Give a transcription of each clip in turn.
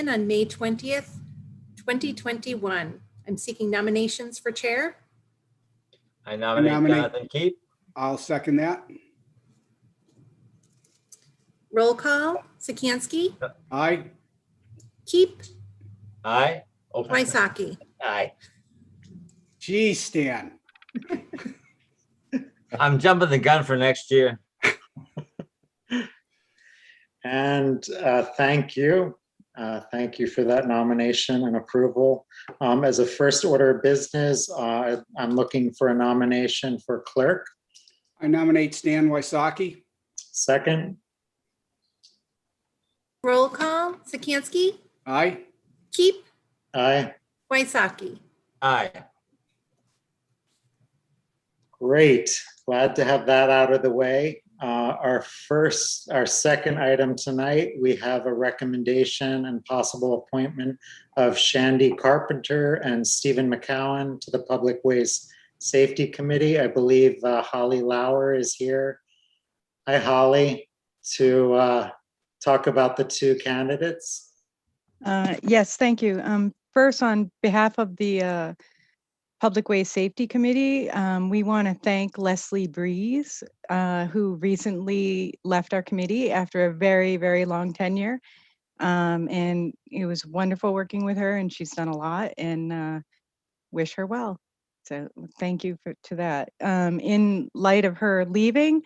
Chairman on May 20th, 2021. I'm seeking nominations for chair. I nominate Jonathan Keep. I'll second that. Roll call. Sikansky. Aye. Keep. Aye. Wysocki. Aye. Geez, Stan. I'm jumping the gun for next year. And thank you. Thank you for that nomination and approval. As a first order of business, I'm looking for a nomination for clerk. I nominate Stan Wysocki. Second. Roll call. Sikansky. Aye. Keep. Aye. Wysocki. Aye. Great. Glad to have that out of the way. Our second item tonight, we have a recommendation and possible appointment of Shandy Carpenter and Stephen McCowan to the Public Ways Safety Committee. I believe Holly Lauer is here. Hi, Holly, to talk about the two candidates. Yes, thank you. First, on behalf of the Public Way Safety Committee, we want to thank Leslie Breeze, who recently left our committee after a very, very long tenure. And it was wonderful working with her, and she's done a lot, and wish her well. So thank you to that. In light of her leaving,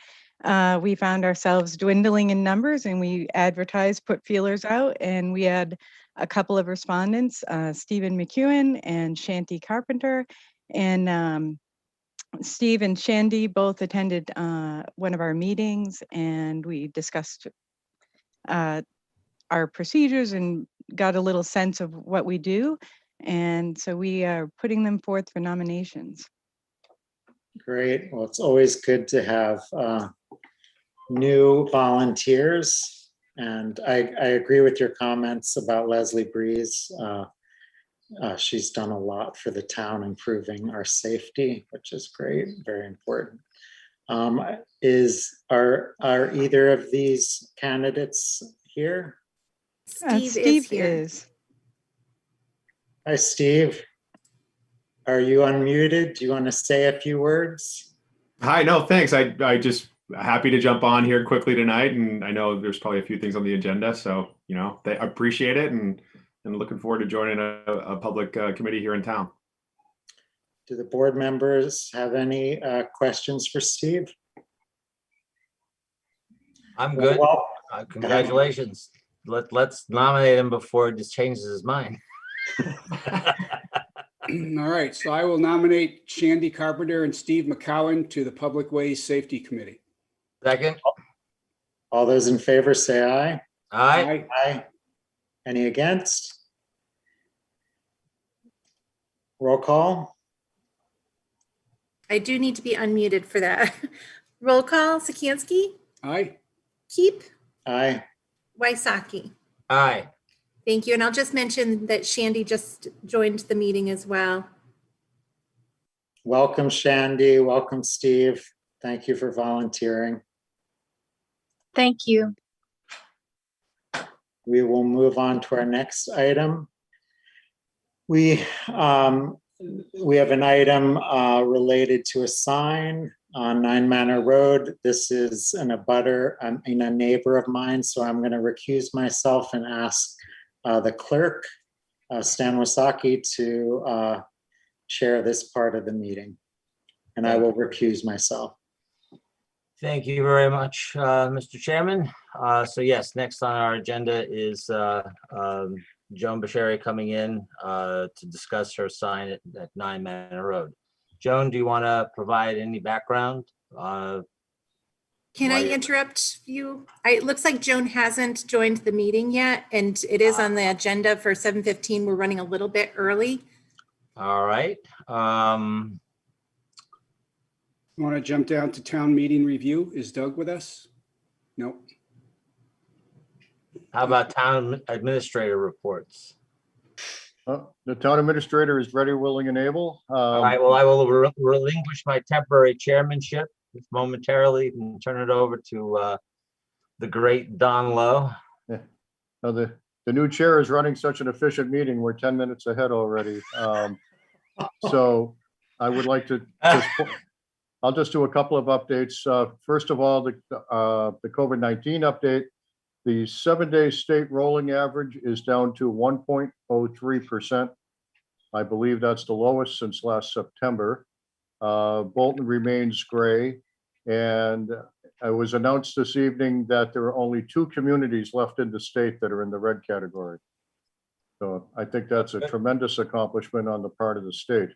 we found ourselves dwindling in numbers, and we advertised, put feelers out, and we had a couple of respondents, Stephen McEwen and Shanty Carpenter. And Steve and Shandy both attended one of our meetings, and we discussed our procedures and got a little sense of what we do. And so we are putting them forth for nominations. Great. Well, it's always good to have new volunteers. And I agree with your comments about Leslie Breeze. She's done a lot for the town, improving our safety, which is great, very important. Are either of these candidates here? Steve is. Hi, Steve. Are you unmuted? Do you want to say a few words? Hi, no, thanks. I just happy to jump on here quickly tonight, and I know there's probably a few things on the agenda, so they appreciate it, and looking forward to joining a public committee here in town. Do the board members have any questions for Steve? I'm good. Well, Congratulations. Let's nominate him before he just changes his mind. All right, so I will nominate Shandy Carpenter and Steve McCowan to the Public Ways Safety Committee. Second. All those in favor say aye. Aye. Aye. Any against? Roll call. I do need to be unmuted for that. Roll call. Sikansky. Aye. Keep. Aye. Wysocki. Aye. Thank you. And I'll just mention that Shandy just joined the meeting as well. Welcome, Shandy. Welcome, Steve. Thank you for volunteering. Thank you. We will move on to our next item. We have an item related to a sign on 9 Manor Road. This is a neighbor of mine, so I'm going to recuse myself and ask the clerk, Stan Wysocki, to chair this part of the meeting. And I will recuse myself. Thank you very much, Mr. Chairman. So yes, next on our agenda is Joan Basheri coming in to discuss her sign at 9 Manor Road. Joan, do you want to provide any background? Can I interrupt you? It looks like Joan hasn't joined the meeting yet, and it is on the agenda for 7:15. We're running a little bit early. All right. You want to jump down to town meeting review? Is Doug with us? No. How about town administrator reports? The town administrator is ready, willing, and able. All right, well, I will relinquish my temporary chairmanship momentarily and turn it over to the great Don Lowe. Now the the new chair is running such an efficient meeting. We're 10 minutes ahead already. So I would like to I'll just do a couple of updates. First of all, the COVID-19 update. The 7-day state rolling average is down to 1.03%. I believe that's the lowest since last September. Bolton remains gray, and it was announced this evening that there are only 2 communities left in the state that are in the red category. So I think that's a tremendous accomplishment on the part of the state.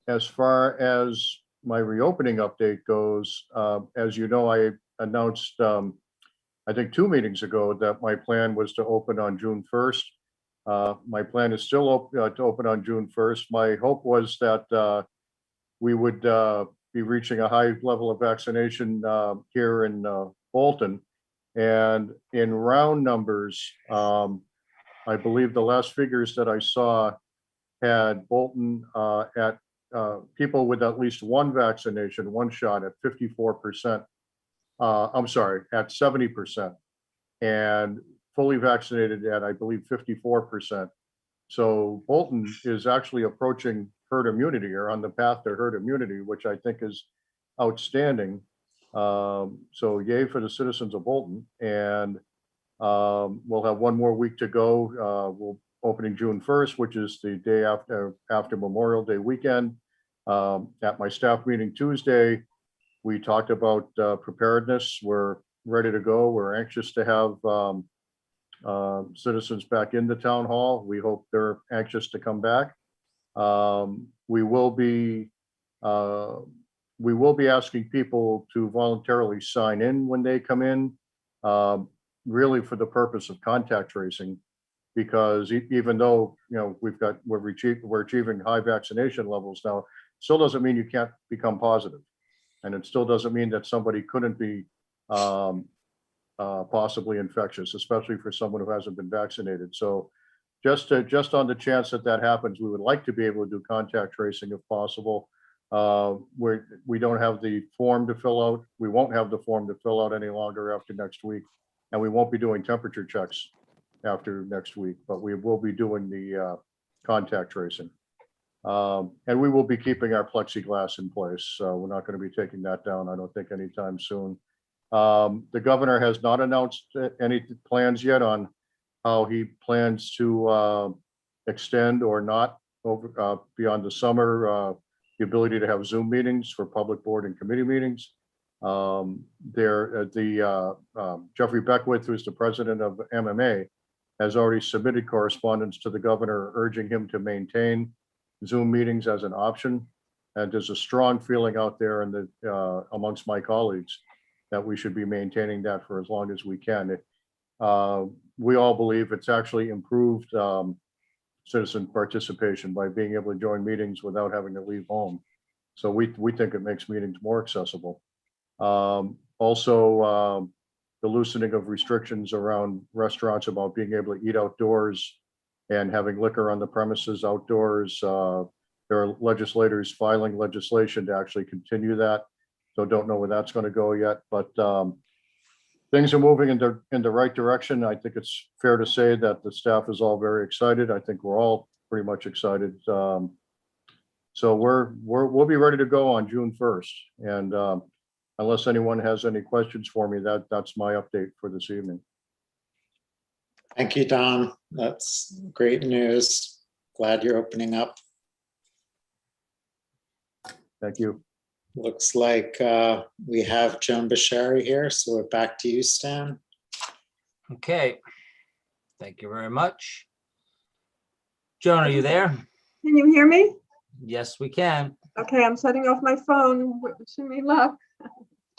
As far as my reopening update goes, as you know, I announced, I think 2 meetings ago, that my plan was to open on June 1st. My plan is still to open on June 1st. My hope was that we would be reaching a high level of vaccination here in Bolton. And in round numbers, I believe the last figures that I saw had Bolton at people with at least 1 vaccination, 1 shot, at 54%. I'm sorry, at 70%, and fully vaccinated at, I believe, 54%. So Bolton is actually approaching herd immunity, or on the path to herd immunity, which I think is outstanding. So yay for the citizens of Bolton. And we'll have 1 more week to go. We'll opening June 1st, which is the day after Memorial Day weekend. At my staff meeting Tuesday, we talked about preparedness. We're ready to go. We're anxious to have citizens back in the town hall. We hope they're anxious to come back. We will be asking people to voluntarily sign in when they come in, really for the purpose of contact tracing, because even though, you know, we're achieving high vaccination levels now, still doesn't mean you can't become positive. And it still doesn't mean that somebody couldn't be possibly infectious, especially for someone who hasn't been vaccinated. So just on the chance that happens, we would like to be able to do contact tracing if possible. We don't have the form to fill out. We won't have the form to fill out any longer after next week. And we won't be doing temperature checks after next week, but we will be doing the contact tracing. And we will be keeping our plexiglass in place. So we're not going to be taking that down, I don't think, anytime soon. The governor has not announced any plans yet on how he plans to extend or not over beyond the summer the ability to have Zoom meetings for public board and committee meetings. Jeffrey Beckwith, who's the president of MMA, has already submitted correspondence to the governor urging him to maintain Zoom meetings as an option. And there's a strong feeling out there in the amongst my colleagues that we should be maintaining that for as long as we can. We all believe it's actually improved citizen participation by being able to join meetings without having to leave home. So we think it makes meetings more accessible. Also, the loosening of restrictions around restaurants about being able to eat outdoors and having liquor on the premises outdoors. There are legislators filing legislation to actually continue that. So don't know where that's going to go yet, but things are moving in the right direction. I think it's fair to say that the staff is all very excited. I think we're all pretty much excited. So we'll be ready to go on June 1st. And unless anyone has any questions for me, that's my update for this evening. Thank you, Don. That's great news. Glad you're opening up. Thank you. Looks like we have Joan Bashari here, so we're back to you, Stan. Okay, thank you very much. Joan, are you there? Can you hear me? Yes, we can. Okay, I'm shutting off my phone. Wishing me luck.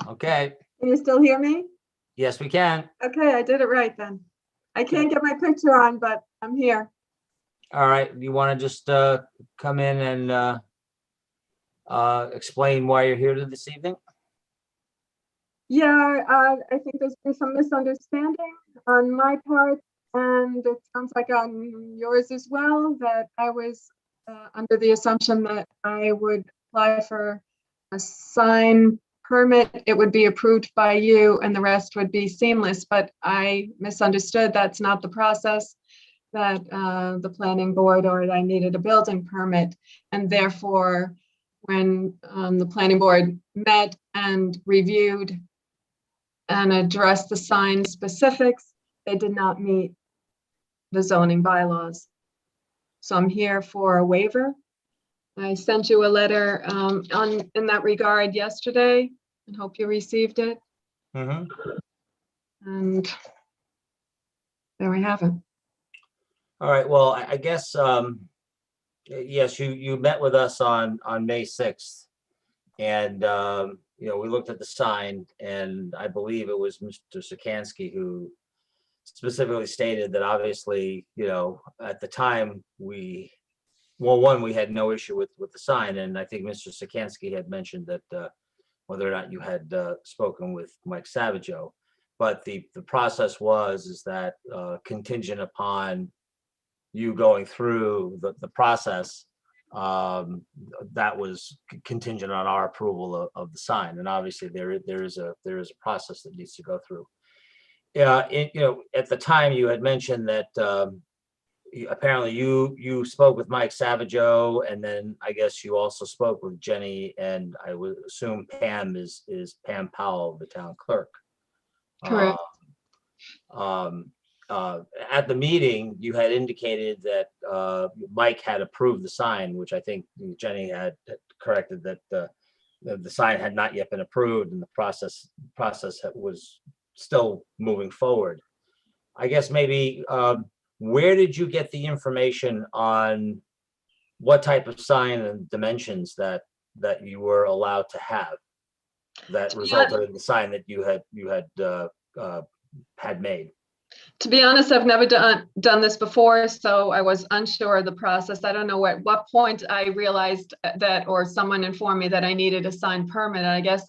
Okay, Can you still hear me? yes, we can. Okay, I did it right then. I can't get my picture on, but I'm here. All right, you want to just come in and explain why you're here this evening? Yeah, I think there's been some misunderstanding on my part, and it sounds like on yours as well, that I was under the assumption that I would apply for a sign permit, it would be approved by you and the rest would be seamless, but I misunderstood that's not the process, that the planning board or I needed a building permit. And therefore, when the planning board met and reviewed and addressed the sign specifics, they did not meet the zoning bylaws. So I'm here for a waiver. I sent you a letter in that regard yesterday and hope you received it. Mhm. And there we have it. All right, well, I guess, yes, you met with us on May 6th. And, we looked at the sign and I believe it was Mr. Sikansky who specifically stated that obviously, at the time we had no issue with the sign. And I think Mr. Sikansky had mentioned that whether or not you had spoken with Mike Savageau. But the process is that contingent upon you going through the process, that was contingent on our approval of the sign. And obviously there is a process that needs to go through. Yeah, at the time you had mentioned that apparently you spoke with Mike Savageau, and then I guess you also spoke with Jenny, and I would assume Pam is Pam Powell, the town clerk. Correct. At the meeting, you had indicated that Mike had approved the sign, which I think Jenny had corrected that the sign had not yet been approved, and the process was still moving forward. I guess maybe where did you get the information on what type of sign and dimensions that you were allowed to have that resulted in the sign that you had made? To be honest, I've never done this before, so I was unsure of the process. I don't know at what point I realized that, or someone informed me that I needed a sign permit. And I guess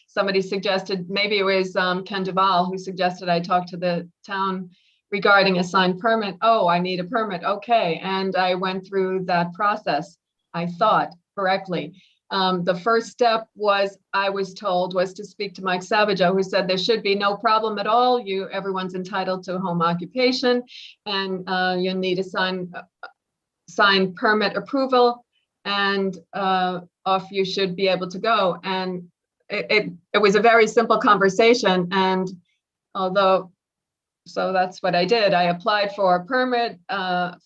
somebody suggested, maybe it was Ken Duval who suggested I talk to the town regarding a sign permit. Oh, I need a permit. Okay. And I went through that process, I thought, correctly. The first step I was told was to speak to Mike Savageau, who said there should be no problem at all. Everyone's entitled to home occupation, and you need a sign permit approval, and off you should be able to go. And it was a very simple conversation. And so that's what I did. I applied for a permit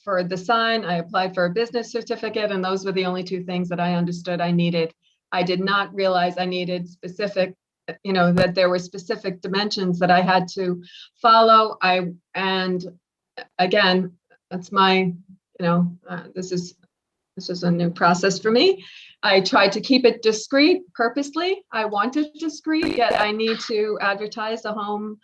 for the sign. I applied for a business certificate, and those were the only two things that I understood I needed. I did not realize I needed specific, that there were specific dimensions that I had to follow. And again, that's my, this is a new process for me. I tried to keep it discreet purposely. I wanted discreet, yet I need to advertise a home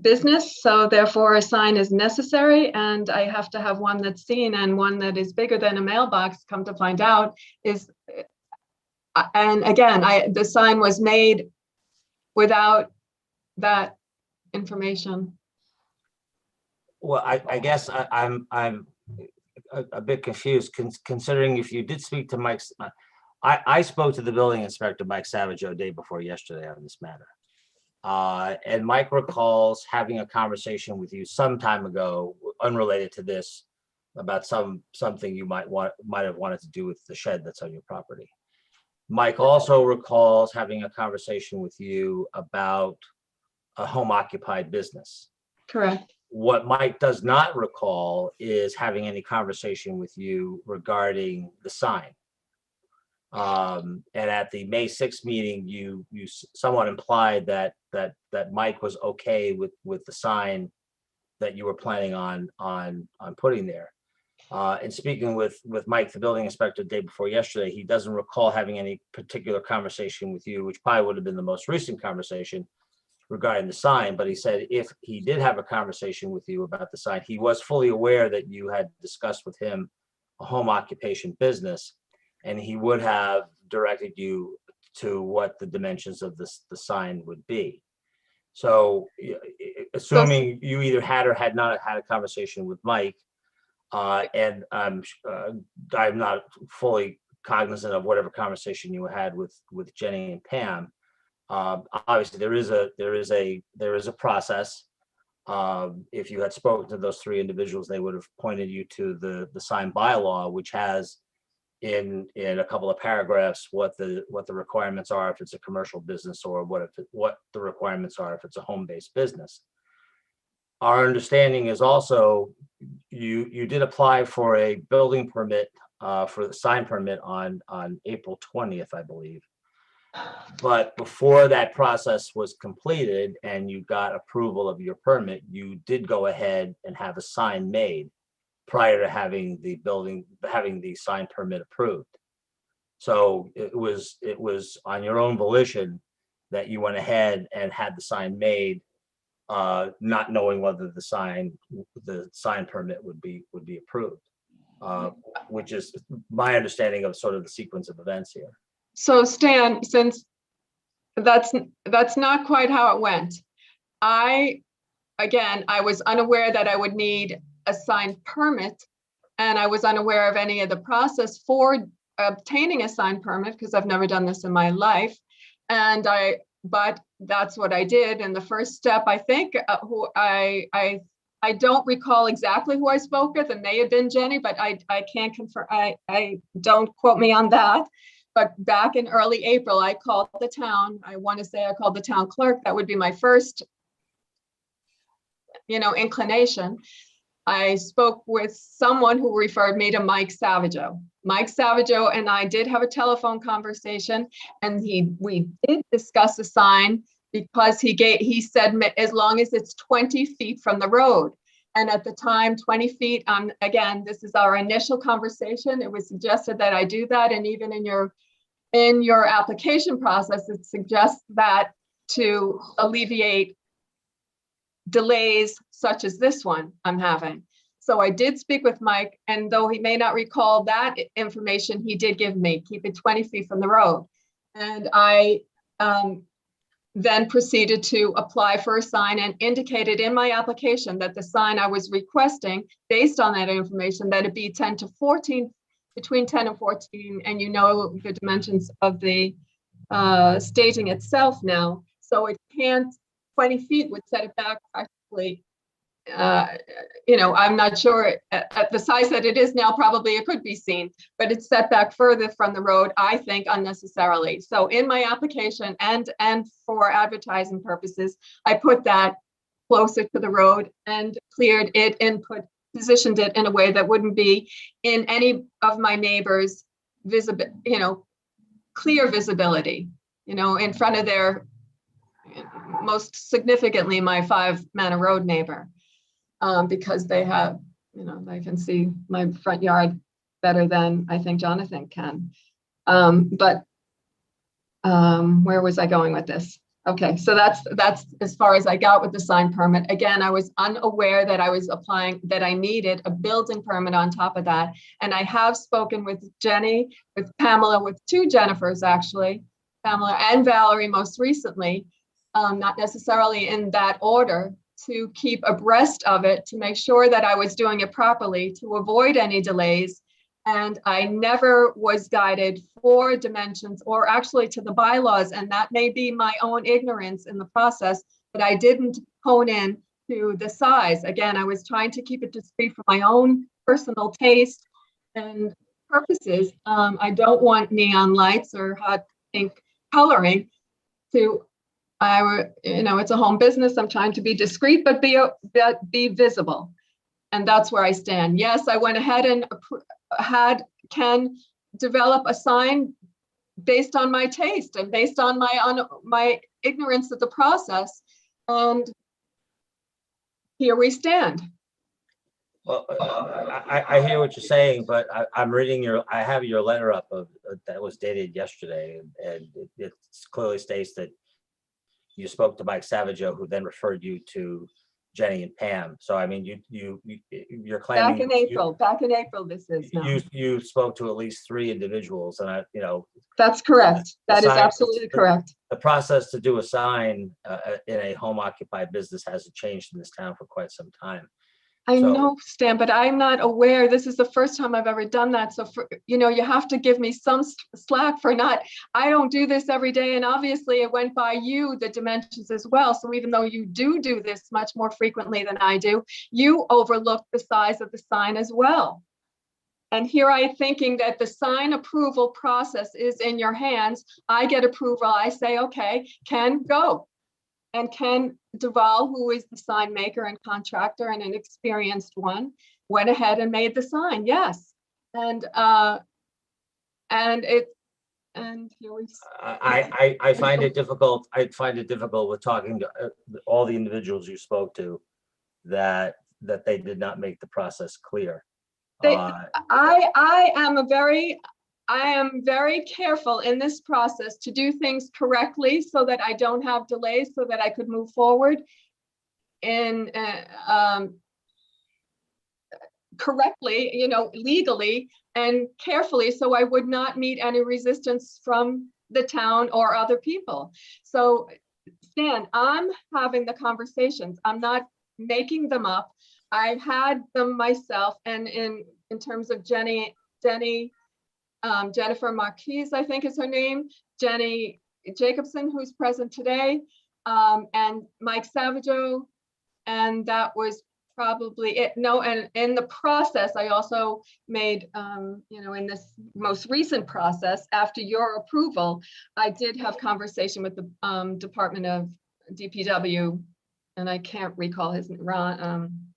business, so therefore a sign is necessary, and I have to have one that's seen, and one that is bigger than a mailbox, come to find out, is, and again, the sign was made without that information. Well, I guess I'm a bit confused, considering if you did speak to Mike. I spoke to the building inspector, Mike Savageau, day before yesterday on this matter. And Mike recalls having a conversation with you some time ago, unrelated to this, about something you might have wanted to do with the shed that's on your property. Mike also recalls having a conversation with you about a home occupied business. Correct. What Mike does not recall is having any conversation with you regarding the sign. And at the May 6th meeting, you somewhat implied that Mike was okay with the sign that you were planning on putting there. And speaking with Mike, the building inspector, the day before yesterday, he doesn't recall having any particular conversation with you, which probably would have been the most recent conversation regarding the sign. But he said if he did have a conversation with you about the sign, he was fully aware that you had discussed with him a home occupation business, and he would have directed you to what the dimensions of the sign would be. So assuming you either had or had not had a conversation with Mike, and I'm not fully cognizant of whatever conversation you had with Jenny and Pam, Obviously, there is a process. If you had spoken to those three individuals, they would have pointed you to the sign bylaw, which has in a couple of paragraphs what the requirements are if it's a commercial business, or what the requirements are if it's a home-based business. Our understanding is also you did apply for a building permit for the sign permit on April 20th, I believe. But before that process was completed and you got approval of your permit, you did go ahead and have a sign made prior to having the sign permit approved. So it was on your own volition that you went ahead and had the sign made, not knowing whether the sign permit would be approved, which is my understanding of sort of the sequence of events here. So Stan, since that's not quite how it went. I was unaware that I would need a sign permit, and I was unaware of any of the process for obtaining a sign permit because I've never done this in my life. But that's what I did. And the first step, I think, I don't recall exactly who I spoke with. It may have been Jenny, but I can't confirm. I don't quote me on that. But back in early April, I called the town. I want to say I called the town clerk. That would be my first, inclination. I spoke with someone who referred me to Mike Savageau. Mike Savageau and I did have a telephone conversation, and we did discuss a sign because he said as long as it's 20 feet from the road. And at the time, 20 feet, again, this is our initial conversation. It was suggested that I do that. And even in your application process, it suggests that to alleviate delays such as this one I'm having. So I did speak with Mike, and though he may not recall that information, he did give me, keep it 20 feet from the road. And I then proceeded to apply for a sign and indicated in my application that the sign I was requesting, based on that information, that it be 10 to 14, between 10 and 14, and the dimensions of the staging itself now. So it can't, 20 feet would set it back practically. I'm not sure at the size that it is now, probably it could be seen, but it's set back further from the road, I think, unnecessarily. So in my application and for advertising purposes, I put that closer to the road and cleared it and positioned it in a way that wouldn't be in any of my neighbors' clear visibility, in front of their, most significantly, my 5 Manor Road neighbor. Because they have, they can see my front yard better than I think Jonathan can. But where was I going with this? Okay, so that's as far as I got with the sign permit. Again, I was unaware that I was applying, that I needed a building permit on top of that. And I have spoken with Jenny, with Pamela, with 2 Jennifers actually, Pamela and Valerie most recently, not necessarily in that order, to keep abreast of it, to make sure that I was doing it properly, to avoid any delays. And I never was guided for dimensions or actually to the bylaws. And that may be my own ignorance in the process, but I didn't hone in to the size. Again, I was trying to keep it discreet for my own personal taste and purposes. I don't want neon lights or hot pink coloring to, it's a home business. I'm trying to be discreet, but be visible. And that's where I stand. Yes, I went ahead and had Ken develop a sign based on my taste and based on my ignorance of the process. And here we stand. Well, I hear what you're saying, but I'm reading I have your letter up that was dated yesterday, and it clearly states that you spoke to Mike Savageau, who then referred you to Jenny and Pam. So I mean, you're claiming back in April, this is now. You spoke to at least 3 individuals, and That's correct. That is absolutely correct. The process to do a sign in a home occupied business hasn't changed in this town for quite some time. I So- know, Stan, but I'm not aware. This is the first time I've ever done that. So for, you have to give me some slack for not, I don't do this every day. And obviously it went by you, the dimensions as well. So even though you do this much more frequently than I do, you overlook the size of the sign as well. And here I am thinking that the sign approval process is in your hands. I get approval. I say, okay, Ken, go. And Ken Duval, who is the sign maker and contractor and an experienced one, went ahead and made the sign. Yes, and here we. I find it difficult. I find it difficult with talking to all the individuals you spoke to that they did not make the process clear. I am very careful in this process to do things correctly so that I don't have delays, so that I could move forward in correctly, legally and carefully, so I would not meet any resistance from the town or other people. So Stan, I'm having the conversations. I'm not making them up. I've had them myself, and in terms of Jennifer Marquise, I think is her name, Jenny Jacobson, who's present today, and Mike Savageau, and that was probably it. No, and in the process, I also made, in this most recent process, after your approval, I did have conversation with the Department of DPW, and I can't recall his Ron.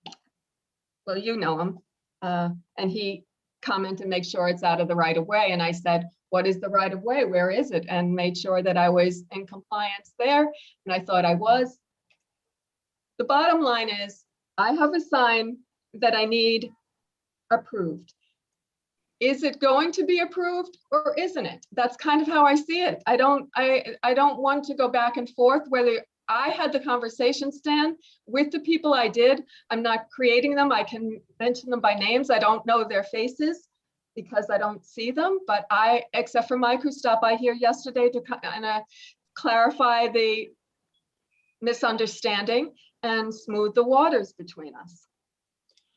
Well, you know him, and he comment and make sure it's out of the right of way. And I said, what is the right of way? Where is it? And made sure that I was in compliance there. And I thought I was. The bottom line is I have a sign that I need approved. Is it going to be approved or isn't it? That's kind of how I see it. I don't want to go back and forth whether I had the conversation, Stan, with the people I did. I'm not creating them. I can mention them by names. I don't know their faces because I don't see them, but except for Mike, who stopped by here yesterday to kind of clarify the misunderstanding and smooth the waters between us.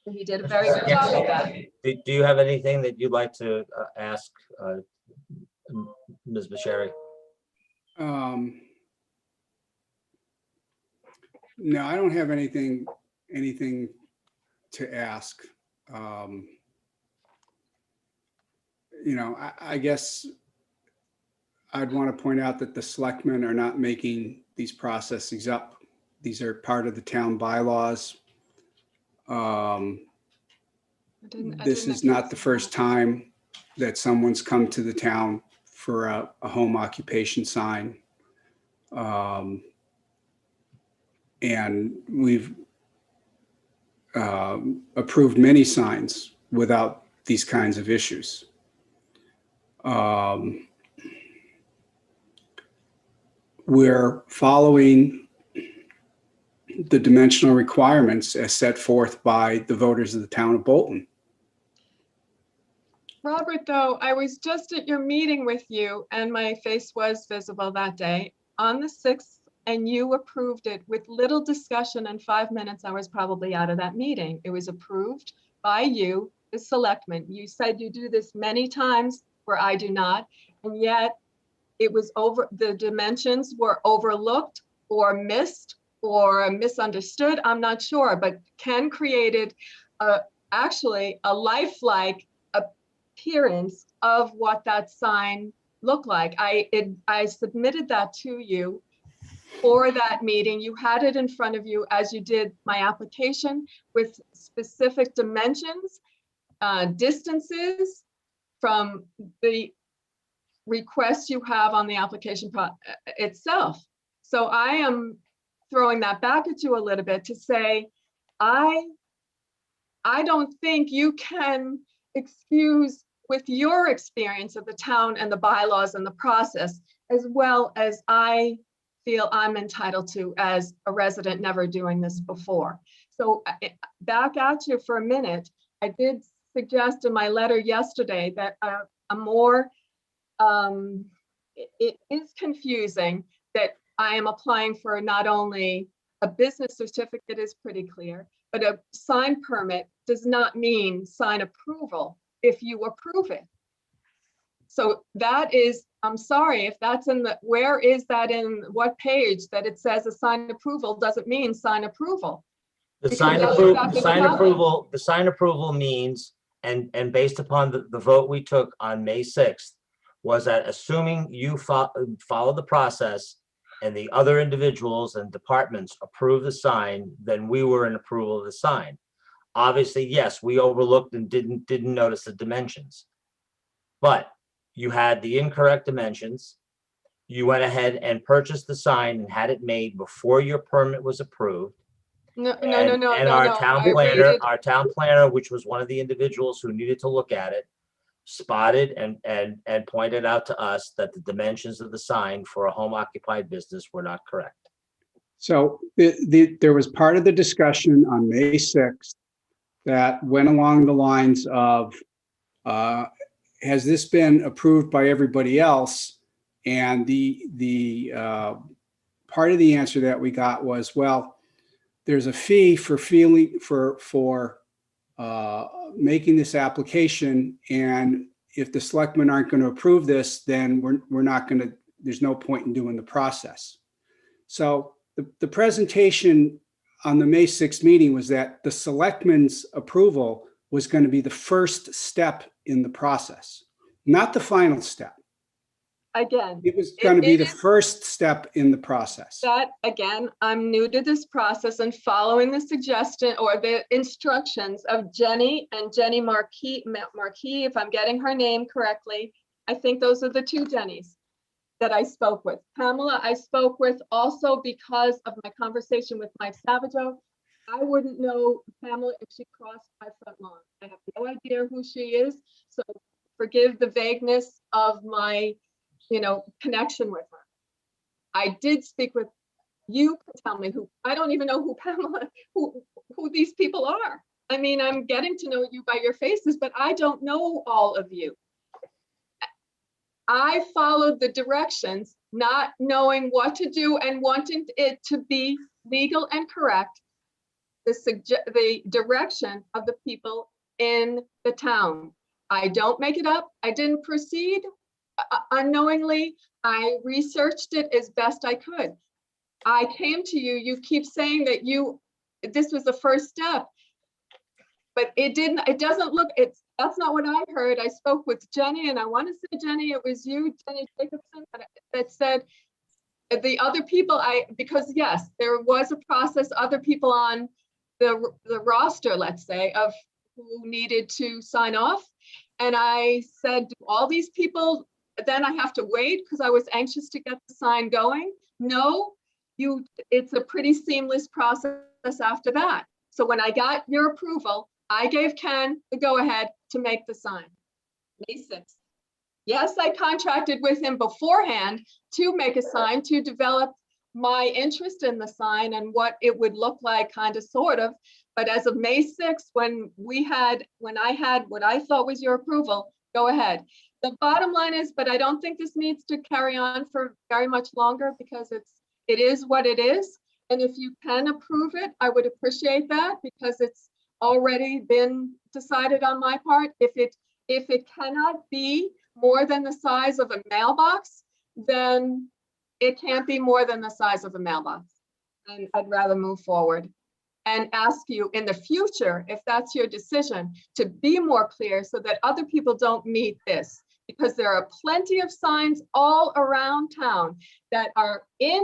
He did a very good job of that. Do you have anything that you'd like to ask Ms. Bashiri? No, I don't have anything to ask. I guess I'd want to point out that the selectmen are not making these processes up. These are part of the town bylaws. This is not the first time that someone's come to the town for a home occupation sign. And we've approved many signs without these kinds of issues. We're following the dimensional requirements as set forth by the voters of the town of Bolton. Robert, though, I was just at your meeting with you and my face was visible that day on the 6th, and you approved it with little discussion. In 5 minutes, I was probably out of that meeting. It was approved by you, the selectmen. You said you do this many times where I do not, and yet it was the dimensions were overlooked or missed or misunderstood. I'm not sure, but Ken created actually a lifelike appearance of what that sign looked like. I submitted that to you for that meeting. You had it in front of you as you did my application with specific dimensions, distances from the requests you have on the application itself. So I am throwing that back at you a little bit to say, I don't think you can excuse with your experience of the town and the bylaws and the process, as well as I feel I'm entitled to as a resident never doing this before. So back at you for a minute, I did suggest in my letter yesterday that it is confusing that I am applying for not only A business certificate is pretty clear, but a sign permit does not mean sign approval if you approve it. So that is, I'm sorry, if that's in the, where is that in what page that it says a sign approval doesn't mean sign approval? The Because sign that's approval, exactly what happened. the sign approval means, and based upon the vote we took on May 6th, was that assuming you follow the process and the other individuals and departments approve the sign, then we were in approval of the sign. Obviously, yes, we overlooked and didn't notice the dimensions. But you had the incorrect dimensions. You went ahead and purchased the sign and had it made before your permit was approved. No. And our town planner, which was one of the individuals who needed to look at it, spotted and pointed out to us that the dimensions of the sign for a home occupied business were not correct. So there was part of the discussion on May 6th that went along the lines of, has this been approved by everybody else? And the part of the answer that we got was, well, there's a fee for making this application, and if the selectmen aren't going to approve this, then we're not going to. There's no point in doing the process. So the presentation on the May 6th meeting was that the selectmen's approval was going to be the first step in the process, not the final step. Again, It was going to be the first step in the process. that again, I'm new to this process and following the suggestion or the instructions of Jenny and Jenny Marquis, if I'm getting her name correctly. I think those are the two Jennys that I spoke with. Pamela, I spoke with also because of my conversation with Mike Savageau. I wouldn't know Pamela if she crossed my front lawn. I have no idea who she is. So forgive the vagueness of my connection with her. I did speak with you. Tell me who. I don't even know who Pamela, who these people are. I mean, I'm getting to know you by your faces, but I don't know all of you. I followed the directions, not knowing what to do and wanting it to be legal and correct. The direction of the people in the town. I don't make it up. I didn't proceed unknowingly. I researched it as best I could. I came to you. You keep saying that this was the first step, but it doesn't look, that's not what I heard. I spoke with Jenny, and I want to say, Jenny, it was you, Jenny Jacobson, that said the other people, because yes, there was a process, other people on the roster, let's say, of who needed to sign off. And I said, do all these people, then I have to wait because I was anxious to get the sign going? No, it's a pretty seamless process after that. So when I got your approval, I gave Ken the go-ahead to make the sign. May 6th. Yes, I contracted with him beforehand to make a sign, to develop my interest in the sign and what it would look like, kind of, sort of. But as of May 6th, when I had what I thought was your approval, go ahead. The bottom line is, but I don't think this needs to carry on for very much longer because it is what it is. And if you can approve it, I would appreciate that because it's already been decided on my part. If it cannot be more than the size of a mailbox, then it can't be more than the size of a mailbox. And I'd rather move forward and ask you in the future, if that's your decision, to be more clear so that other people don't meet this. Because there are plenty of signs all around town that are in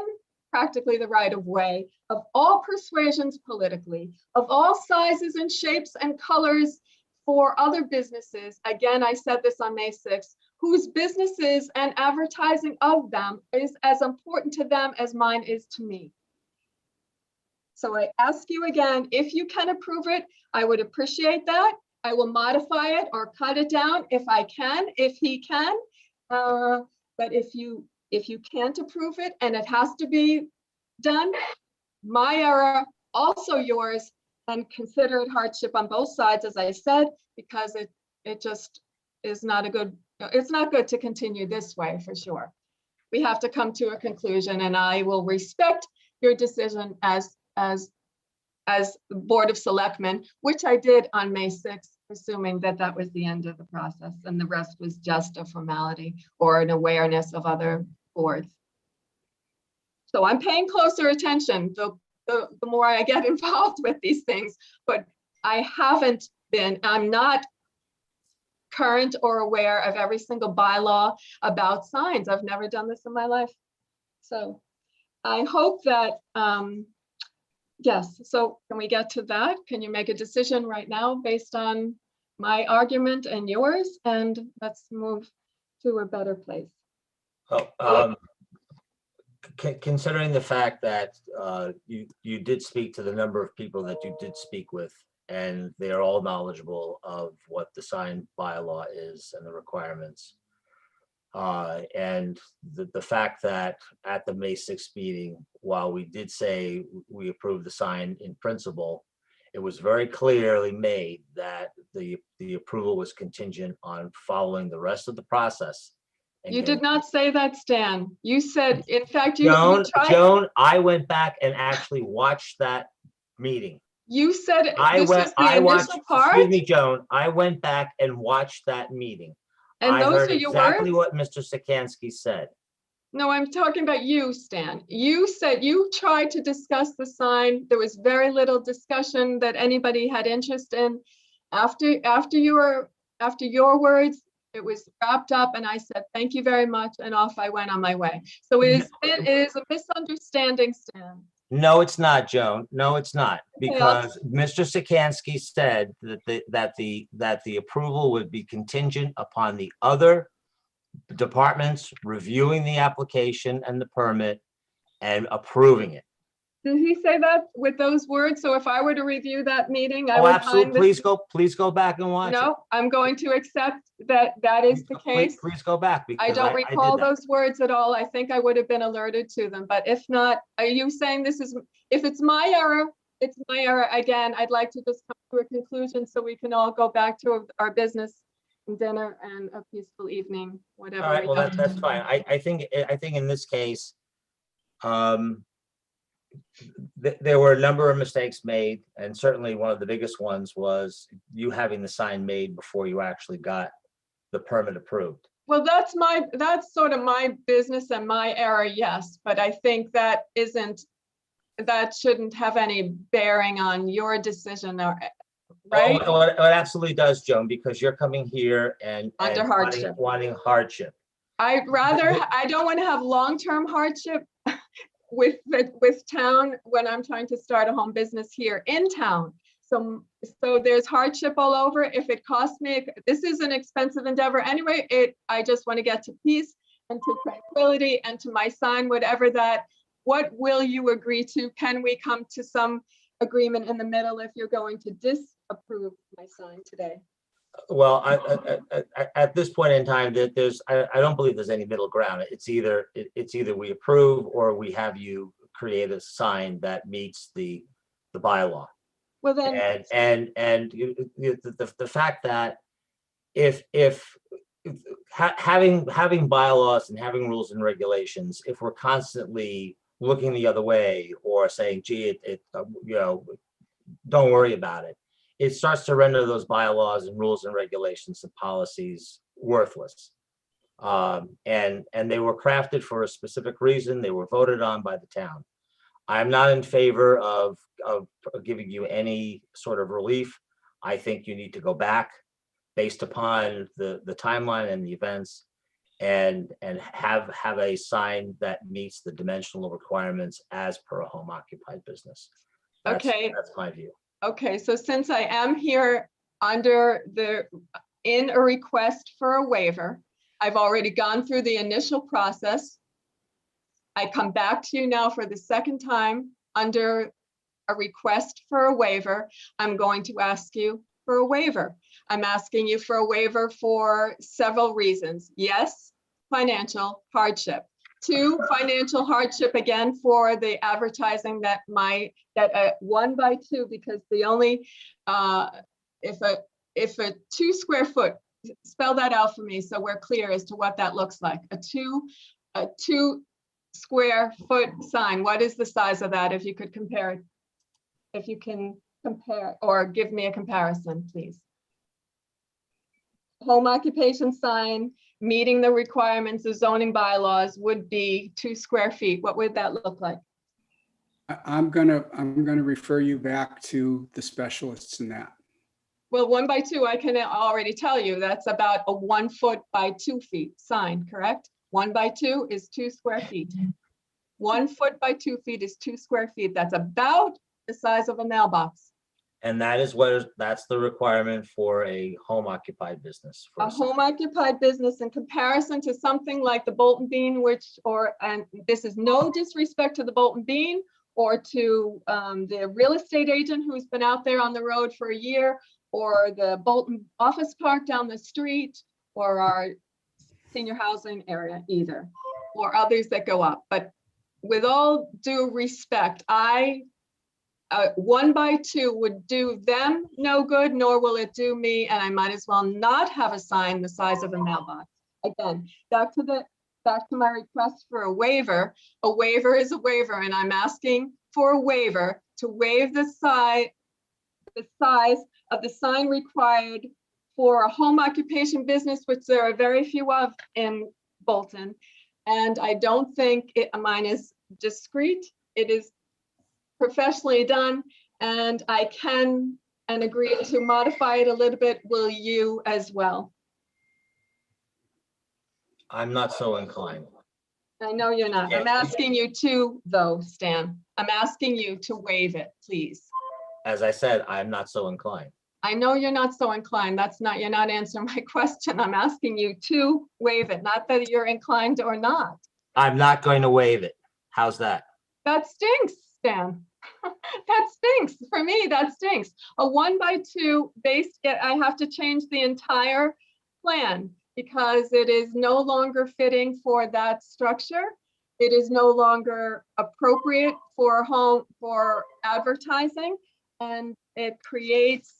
practically the right of way of all persuasions politically, of all sizes and shapes and colors for other businesses. Again, I said this on May 6th, whose businesses and advertising of them is as important to them as mine is to me. So I ask you again, if you can approve it, I would appreciate that. I will modify it or cut it down if I can, if he can. But if you can't approve it and it has to be done, my error, also yours, and consider it hardship on both sides, as I said, because it just is not a good, it's not good to continue this way for sure. We have to come to a conclusion, and I will respect your decision as as the Board of Selectmen, which I did on May 6th, assuming that that was the end of the process and the rest was just a formality or an awareness of other boards. So I'm paying closer attention the more I get involved with these things, but I'm not current or aware of every single bylaw about signs. I've never done this in my life. So I hope that, yes, so can we get to that? Can you make a decision right now based on my argument and yours? And let's move to a better place. Considering the fact that you did speak to the number of people that you did speak with, and they are all knowledgeable of what the sign bylaw is and the requirements. And the fact that at the May 6th meeting, while we did say we approved the sign in principle, it was very clearly made that the approval was contingent on following the rest of the process. You did not say that, Stan. You said, in fact, Joan, I went back and actually watched that meeting. You said this was the initial part? Excuse me, Joan, I went back and watched that meeting. And those are your words? Exactly what Mr. Sikansky said. No, I'm talking about you, Stan. You said you tried to discuss the sign. There was very little discussion that anybody had interest in. After your words, it was wrapped up and I said, thank you very much. And off I went on my way. So it is a misunderstanding, Stan. No, it's not, Joan. No, it's not, because Mr. Sikansky said that the approval would be contingent upon the other departments reviewing the application and the permit and approving it. Did he say that with those words? So if I were to review that meeting, I Oh, would absolutely. find this. Please go back and watch it. No, I'm going to accept that that is the case. Please go back. I because don't did recall that. those words at all. I think I would have been alerted to them, but if not, are you saying this is, if it's my error, it's my error. Again, I'd like to just come to a conclusion so we can all go back to our business and dinner and a peaceful evening, whatever. All right, we well, have to that's do. fine. I think in this case, there were a number of mistakes made, and certainly one of the biggest ones was you having the sign made before you actually got the permit approved. Well, that's sort of my business and my error, yes, but I think that shouldn't have any bearing on your decision, or, right? Oh, it absolutely does, Joan, because you're coming here and Under hardship. wanting hardship. I don't want to have long-term hardship with town when I'm trying to start a home business here in town. So there's hardship all over. If it costs me, this is an expensive endeavor anyway. I just want to get to peace and to tranquility and to my sign, whatever that. What will you agree to? Can we come to some agreement in the middle if you're going to disapprove my sign today? Well, at this point in time, I don't believe there's any middle ground. It's either we approve or we have you create a sign that meets the bylaw. Well then, and the fact that if having bylaws and having rules and regulations, if we're constantly looking the other way or saying, gee, don't worry about it, it starts to render those bylaws and rules and regulations and policies worthless. And they were crafted for a specific reason. They were voted on by the town. I'm not in favor of giving you any sort of relief. I think you need to go back based upon the timeline and the events and have a sign that meets the dimensional requirements as per a home occupied business. okay. That's my view. Okay, so since I am here in a request for a waiver, I've already gone through the initial process. I come back to you now for the second time under a request for a waiver. I'm going to ask you for a waiver. I'm asking you for a waiver for several reasons. Yes, financial hardship. 2, financial hardship again for the advertising that 1 by 2, because the only if a 2 square foot, spell that out for me so we're clear as to what that looks like. A 2 square foot sign, what is the size of that if you could compare it if you can compare or give me a comparison, please. Home occupation sign meeting the requirements of zoning bylaws would be 2 square feet. What would that look like? I'm gonna refer you back to the specialists in that. Well, 1 by 2, I can already tell you that's about a 1 foot by 2 feet sign, correct? 1 by 2 is 2 square feet. 1 foot by 2 feet is 2 square feet. That's about the size of a mailbox. And that's the requirement for a home occupied business. for A sign. home occupied business in comparison to something like the Bolton Bean, and this is no disrespect to the Bolton Bean or to the real estate agent who's been out there on the road for a year, or the Bolton Office Park down the street, or our senior housing area either, or others that go up. But with all due respect, 1 by 2 would do them no good, nor will it do me, and I might as well not have a sign the size of a mailbox. Again, back to my request for a waiver. A waiver is a waiver, and I'm asking for a waiver to waive the size of the sign required for a home occupation business, which there are very few of in Bolton. And I don't think mine is discreet. It is professionally done, and I can and agree to modify it a little bit. Will you as well? I'm not so inclined. I know you're not. I'm asking you to, though, Stan. I'm asking you to waive it, please. As I said, I'm not so inclined. I know you're not so inclined. You're not answering my question. I'm asking you to waive it, not that you're inclined or not. I'm not going to waive it. How's that? That stinks, Stan. That stinks. For me, that stinks. A 1 by 2 base, I have to change the entire plan because it is no longer fitting for that structure. It is no longer appropriate for advertising, and it creates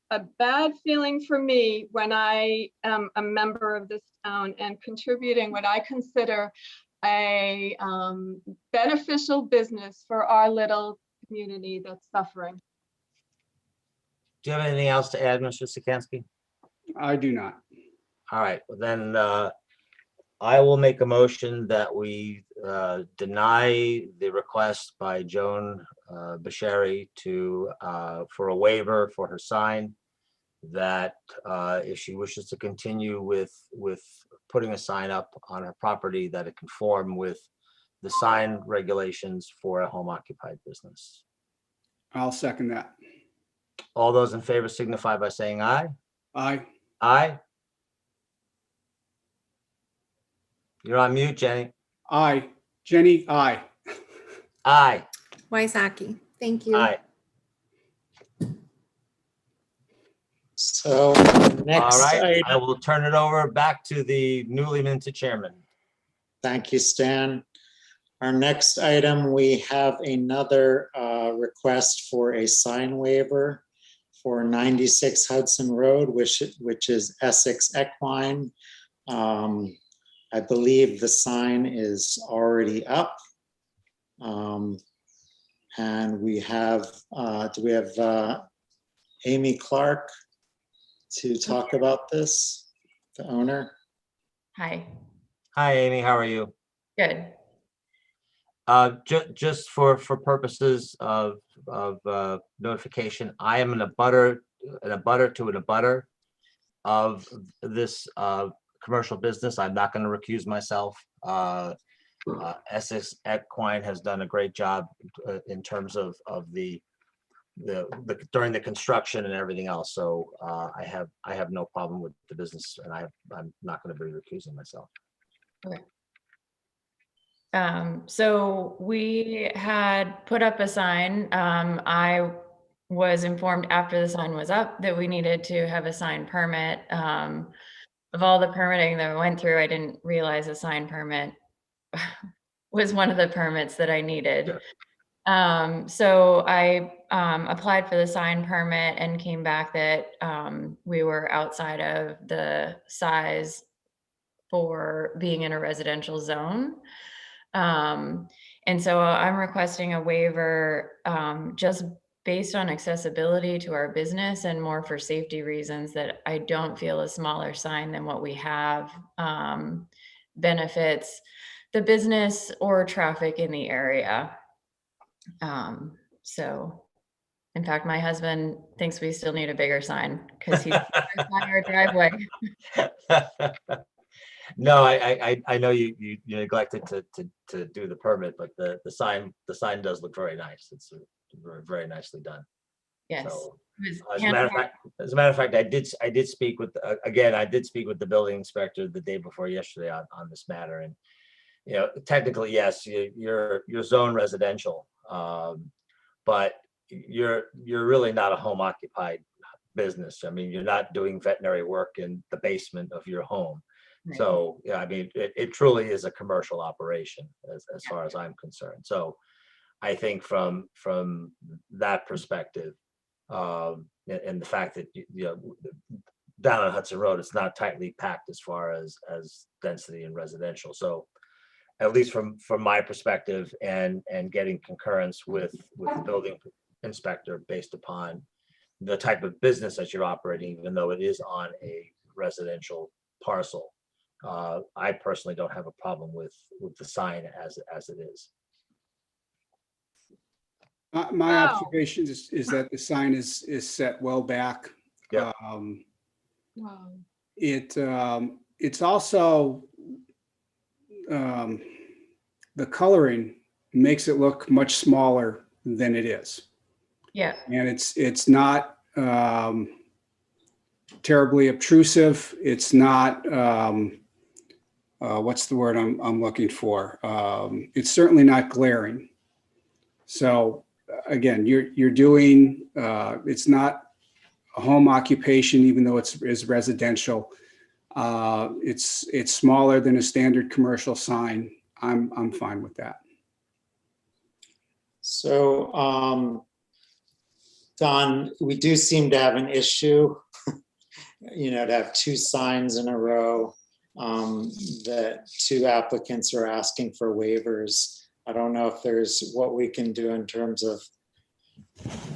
a bad feeling for me when I am a member of this town and contributing what I consider a beneficial business for our little community that's suffering. Do you have anything else to add, Mr. Sikansky? I do not. All right, well then I will make a motion that we deny the request by Joan Basheri for a waiver for her sign, that if she wishes to continue with putting a sign up on her property, that it conform with the sign regulations for a home occupied business. I'll second that. All those in favor signify by saying aye. Aye. Aye. You're on mute, Jenny. Aye. Jenny, aye. Aye. Wysocki, thank you. Aye. So All next right, I item, will turn it over back to the newly minted chairman. thank you, Stan. Our next item, we have another request for a sign waiver for 96 Hudson Road, which is Essex Equine. I believe the sign is already up. And we have, do we have Amy Clark to talk about this, the owner? Hi, Hi, Amy, how are you? good. Just for purposes of notification, I am an abutter to an abutter of this commercial business. I'm not going to recuse myself. Essex Equine has done a great job in terms of the during the construction and everything else. So I have no problem with the business, and I'm not going to be recusing myself. Okay. So we had put up a sign. I was informed after the sign was up that we needed to have a sign permit. Of all the permitting that I went through, I didn't realize a sign permit was one of the permits that I needed. Sure. So I applied for the sign permit and came back that we were outside of the size for being in a residential zone. And so I'm requesting a waiver just based on accessibility to our business and more for safety reasons that I don't feel a smaller sign than what we have benefits the business or traffic in the area. So in fact, my husband thinks we still need a bigger sign because he's on our driveway. No, I know you neglected to do the permit, but the sign does look very nice. It's very nicely done. Yes. So, It was as a matter of fact, I did speak with the building inspector the day before yesterday on this matter, and technically, yes, you're zone residential, but you're really not a home occupied business. I mean, you're not doing veterinary work in the basement of your home. Right. So yeah, I mean, it truly is a commercial operation as far as I'm concerned. So I think from that perspective, and the fact that down on Hudson Road, it's not tightly packed as far as density in residential. So at least from my perspective, and getting concurrence with the building inspector based upon the type of business that you're operating, even though it is on a residential parcel. I personally don't have a problem with the sign as it is. My observation is that the sign is set well back. Yep. Wow. It's also the coloring makes it look much smaller than it is. Yeah. And it's not terribly obtrusive. It's not what's the word I'm looking for? It's certainly not glaring. So again, you're doing it's not a home occupation, even though it's residential. It's smaller than a standard commercial sign. I'm fine with that. So, Don, we do seem to have an issue, to have two signs in a row, that two applicants are asking for waivers. I don't know if there's what we can do in terms of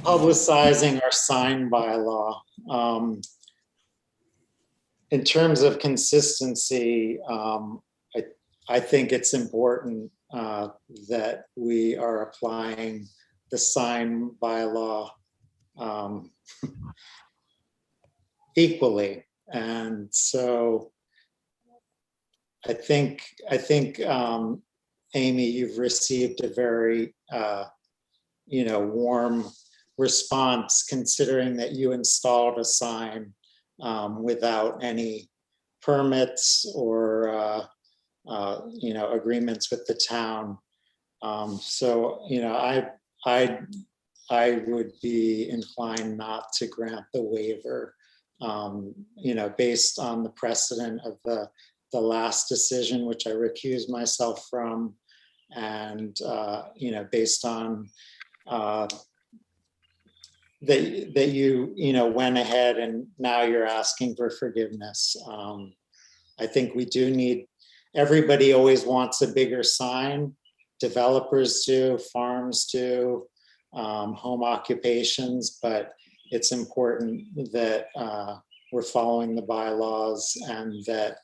publicizing our sign bylaw. In terms of consistency, I think it's important that we are applying the sign bylaw equally. And so I think Amy, you've received a very warm response, considering that you installed a sign without any permits or agreements with the town. So I would be inclined not to grant the waiver, based on the precedent of the last decision, which I recused myself from, and based on that you went ahead and now you're asking for forgiveness. I think we do need, everybody always wants a bigger sign. Developers do, farms do, home occupations, but it's important that we're following the bylaws and that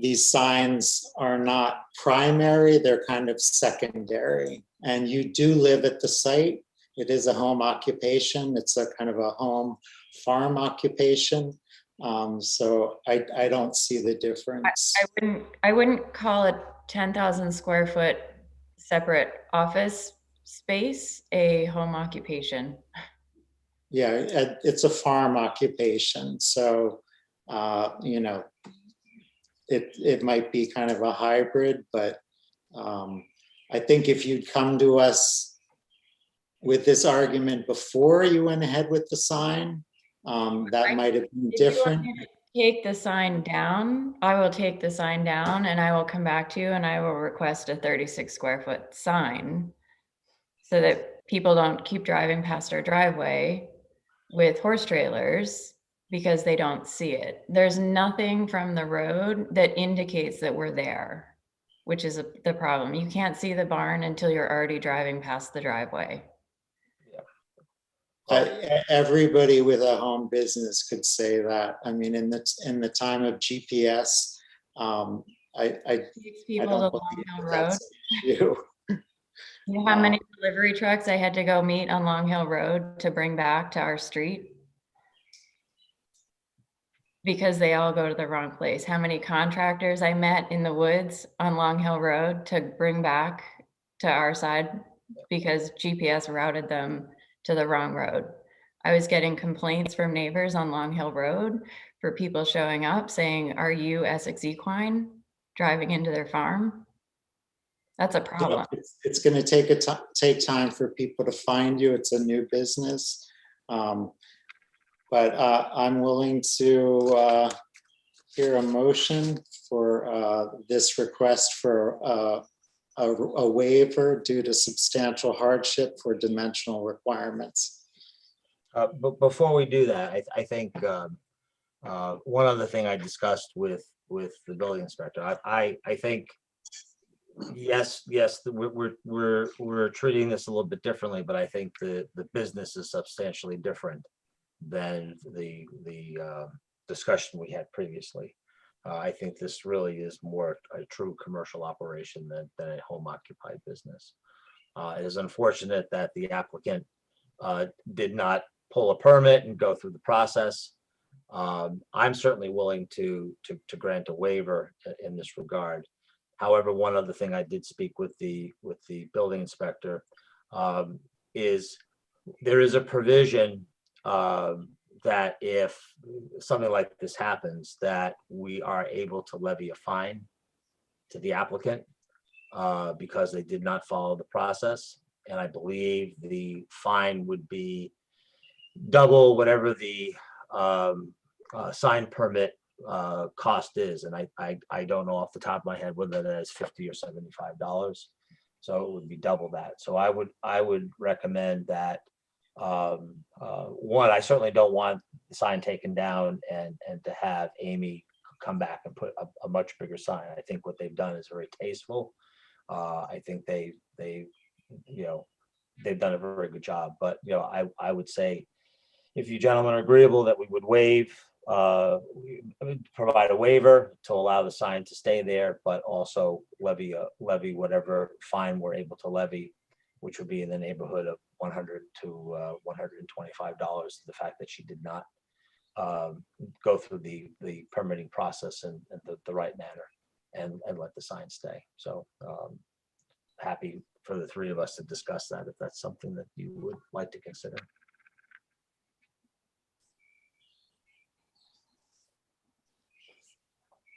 these signs are not primary, they're kind of secondary. And you do live at the site. It is a home occupation. It's a kind of a home farm occupation. So I don't see the difference. I wouldn't call a 10,000 square foot separate office space a home occupation. Yeah, it's a farm occupation. So, it might be kind of a hybrid, but I think if you'd come to us with this argument before you went ahead with the sign, that might have been different. If you want me to take the sign down, I will take the sign down and I will come back to you and I will request a 36 square foot sign so that people don't keep driving past our driveway with horse trailers because they don't see it. There's nothing from the road that indicates that we're there, which is the problem. You can't see the barn until you're already driving past the driveway. Everybody with a home business could say that. I mean, in the time of GPS, I Takes people don't to believe Long Hill that Road. that's an issue. You know how many delivery trucks I had to go meet on Long Hill Road to bring back to our street? Because they all go to the wrong place. How many contractors I met in the woods on Long Hill Road to bring back to our side because GPS routed them to the wrong road. I was getting complaints from neighbors on Long Hill Road for people showing up saying, "Are you Essex Equine?" driving into their farm. That's a problem. It's going to take time for people to find you. It's a new business. But I'm willing to hear a motion for this request for a waiver due to substantial hardship for dimensional requirements. But before we do that, I think one other thing I discussed with the building inspector, I think, yes, we're treating this a little bit differently, but I think the business is substantially different than the discussion we had previously. I think this really is more a true commercial operation than a home occupied business. It is unfortunate that the applicant did not pull a permit and go through the process. I'm certainly willing to grant a waiver in this regard. However, one other thing I did speak with the building inspector is there is a provision that if something like this happens, that we are able to levy a fine to the applicant because they did not follow the process. And I believe the fine would be double whatever the sign permit cost is. And I don't know off the top of my head whether that is $50 or $75. So it would be double that. So I would recommend that one, I certainly don't want the sign taken down and to have Amy come back and put a much bigger sign. I think what they've done is very tasteful. I think they've done a very good job. But I would say, if you gentlemen are agreeable, that we would provide a waiver to allow the sign to stay there, but also levy whatever fine we're able to levy, which would be in the neighborhood of $100 to $125. The fact that she did not go through the permitting process in the right manner and let the sign stay. So happy for the three of us to discuss that if that's something that you would like to consider.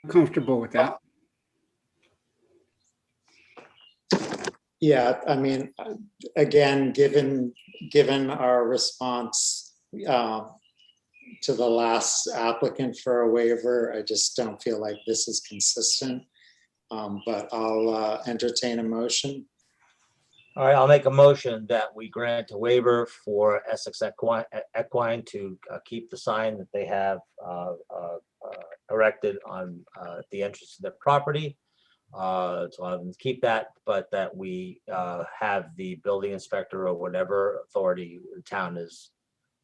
Comfortable with that. Yeah, I mean, again, given our response to the last applicant for a waiver, I just don't feel like this is consistent. But I'll entertain a motion. All right, I'll make a motion that we grant a waiver for Essex Equine to keep the sign that they have erected on the entrance to their property. To allow them to keep that, but that we have the building inspector or whatever authority the town is,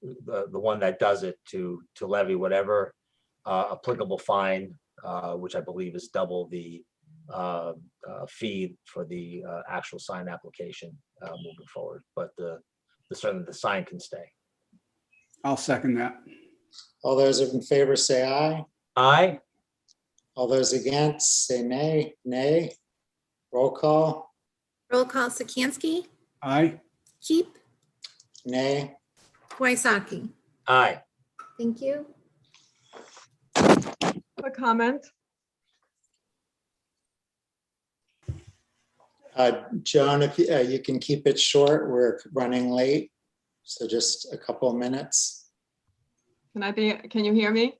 the one that does it, to levy whatever applicable fine, which I believe is double the fee for the actual sign application moving forward. But certainly the sign can stay. I'll second that. All those in favor say aye. Aye. All those against say nay. Nay. Roll call. Roll call: Sikansky, Aye. Keep, Nay. Waisaki. Aye. Thank you. A comment? Joan, if you can keep it short, we're running late. So just a couple of minutes. Can you hear me?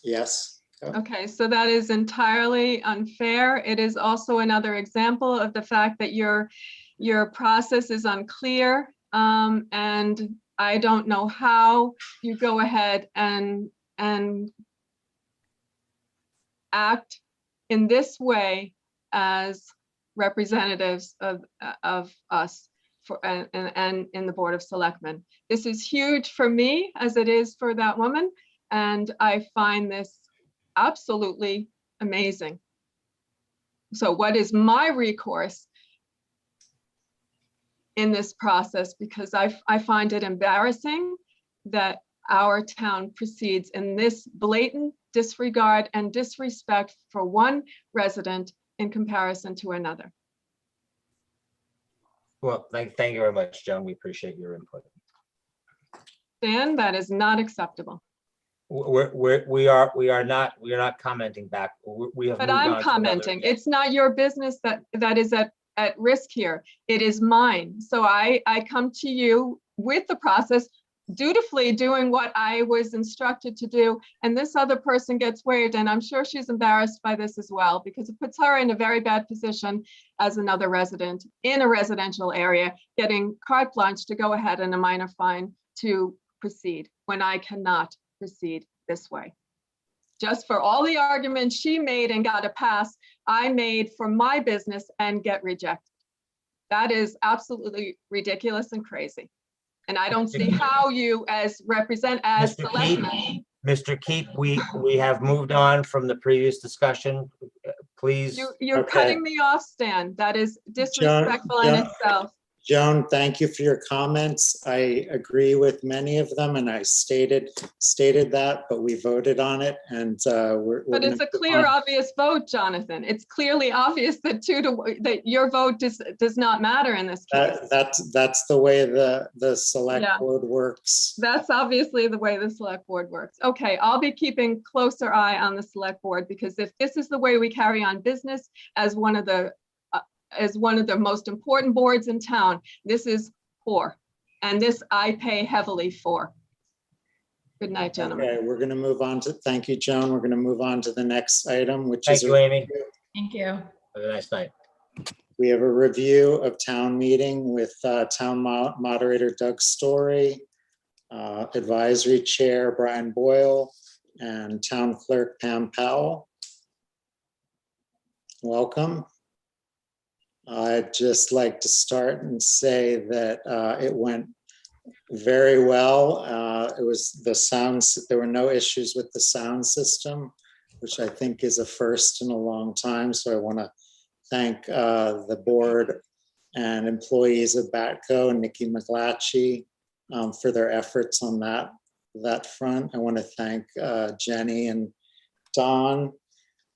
Yes. Okay, so that is entirely unfair. It is also another example of the fact that your process is unclear. And I don't know how you go ahead and act in this way as representatives of us. and in the Board of Selectmen. This is huge for me as it is for that woman, and I find this absolutely amazing. So what is my recourse in this process? Because I find it embarrassing that our town proceeds in this blatant disregard and disrespect for one resident in comparison to another. Well, thank you very much, Joan. We appreciate your input. Dan, that is not acceptable. We are not commenting back. We have But moved on I'm to another commenting. agenda. It's not your business that is at risk here. It is mine. So I come to you with the process, dutifully doing what I was instructed to do, and this other person gets waived, and I'm sure she's embarrassed by this as well, because it puts her in a very bad position as another resident in a residential area, getting carte blanche to go ahead and a minor fine to proceed when I cannot proceed this way. Just for all the arguments she made and got a pass, I made for my business and get rejected. That is absolutely ridiculous and crazy. And I don't see how you as selectmen. Mr. Keep, we have moved on from the previous discussion. Please. You're Okay. cutting me off, Stan. That is disrespectful in itself. Joan, thank you for your comments. I agree with many of them, and I stated that, but we voted on it, and we're But it's a clear, obvious vote, Jonathan. It's clearly obvious that that your vote does not matter in this case. That's the way the select Yeah. board works. That's obviously the way the select board works. Okay, I'll be keeping closer eye on the select board, because if this is the way we carry on business as one of the most important boards in town, this is poor. And this I pay heavily for. Good night, gentlemen. Okay, we're going to move on to, thank you, Joan. We're going to move on to the next item, which Thank is you, Amy. Thank you. Have a nice night. we have a review of town meeting with town moderator Doug Story, advisory chair Brian Boyle, and town clerk Pam Powell. Welcome. I'd just like to start and say that it went very well. It was the sounds, there were no issues with the sound system, which I think is a first in a long time. So I want to thank the board and employees of Batco and Nikki McLatchy for their efforts on that front. I want to thank Jenny and Don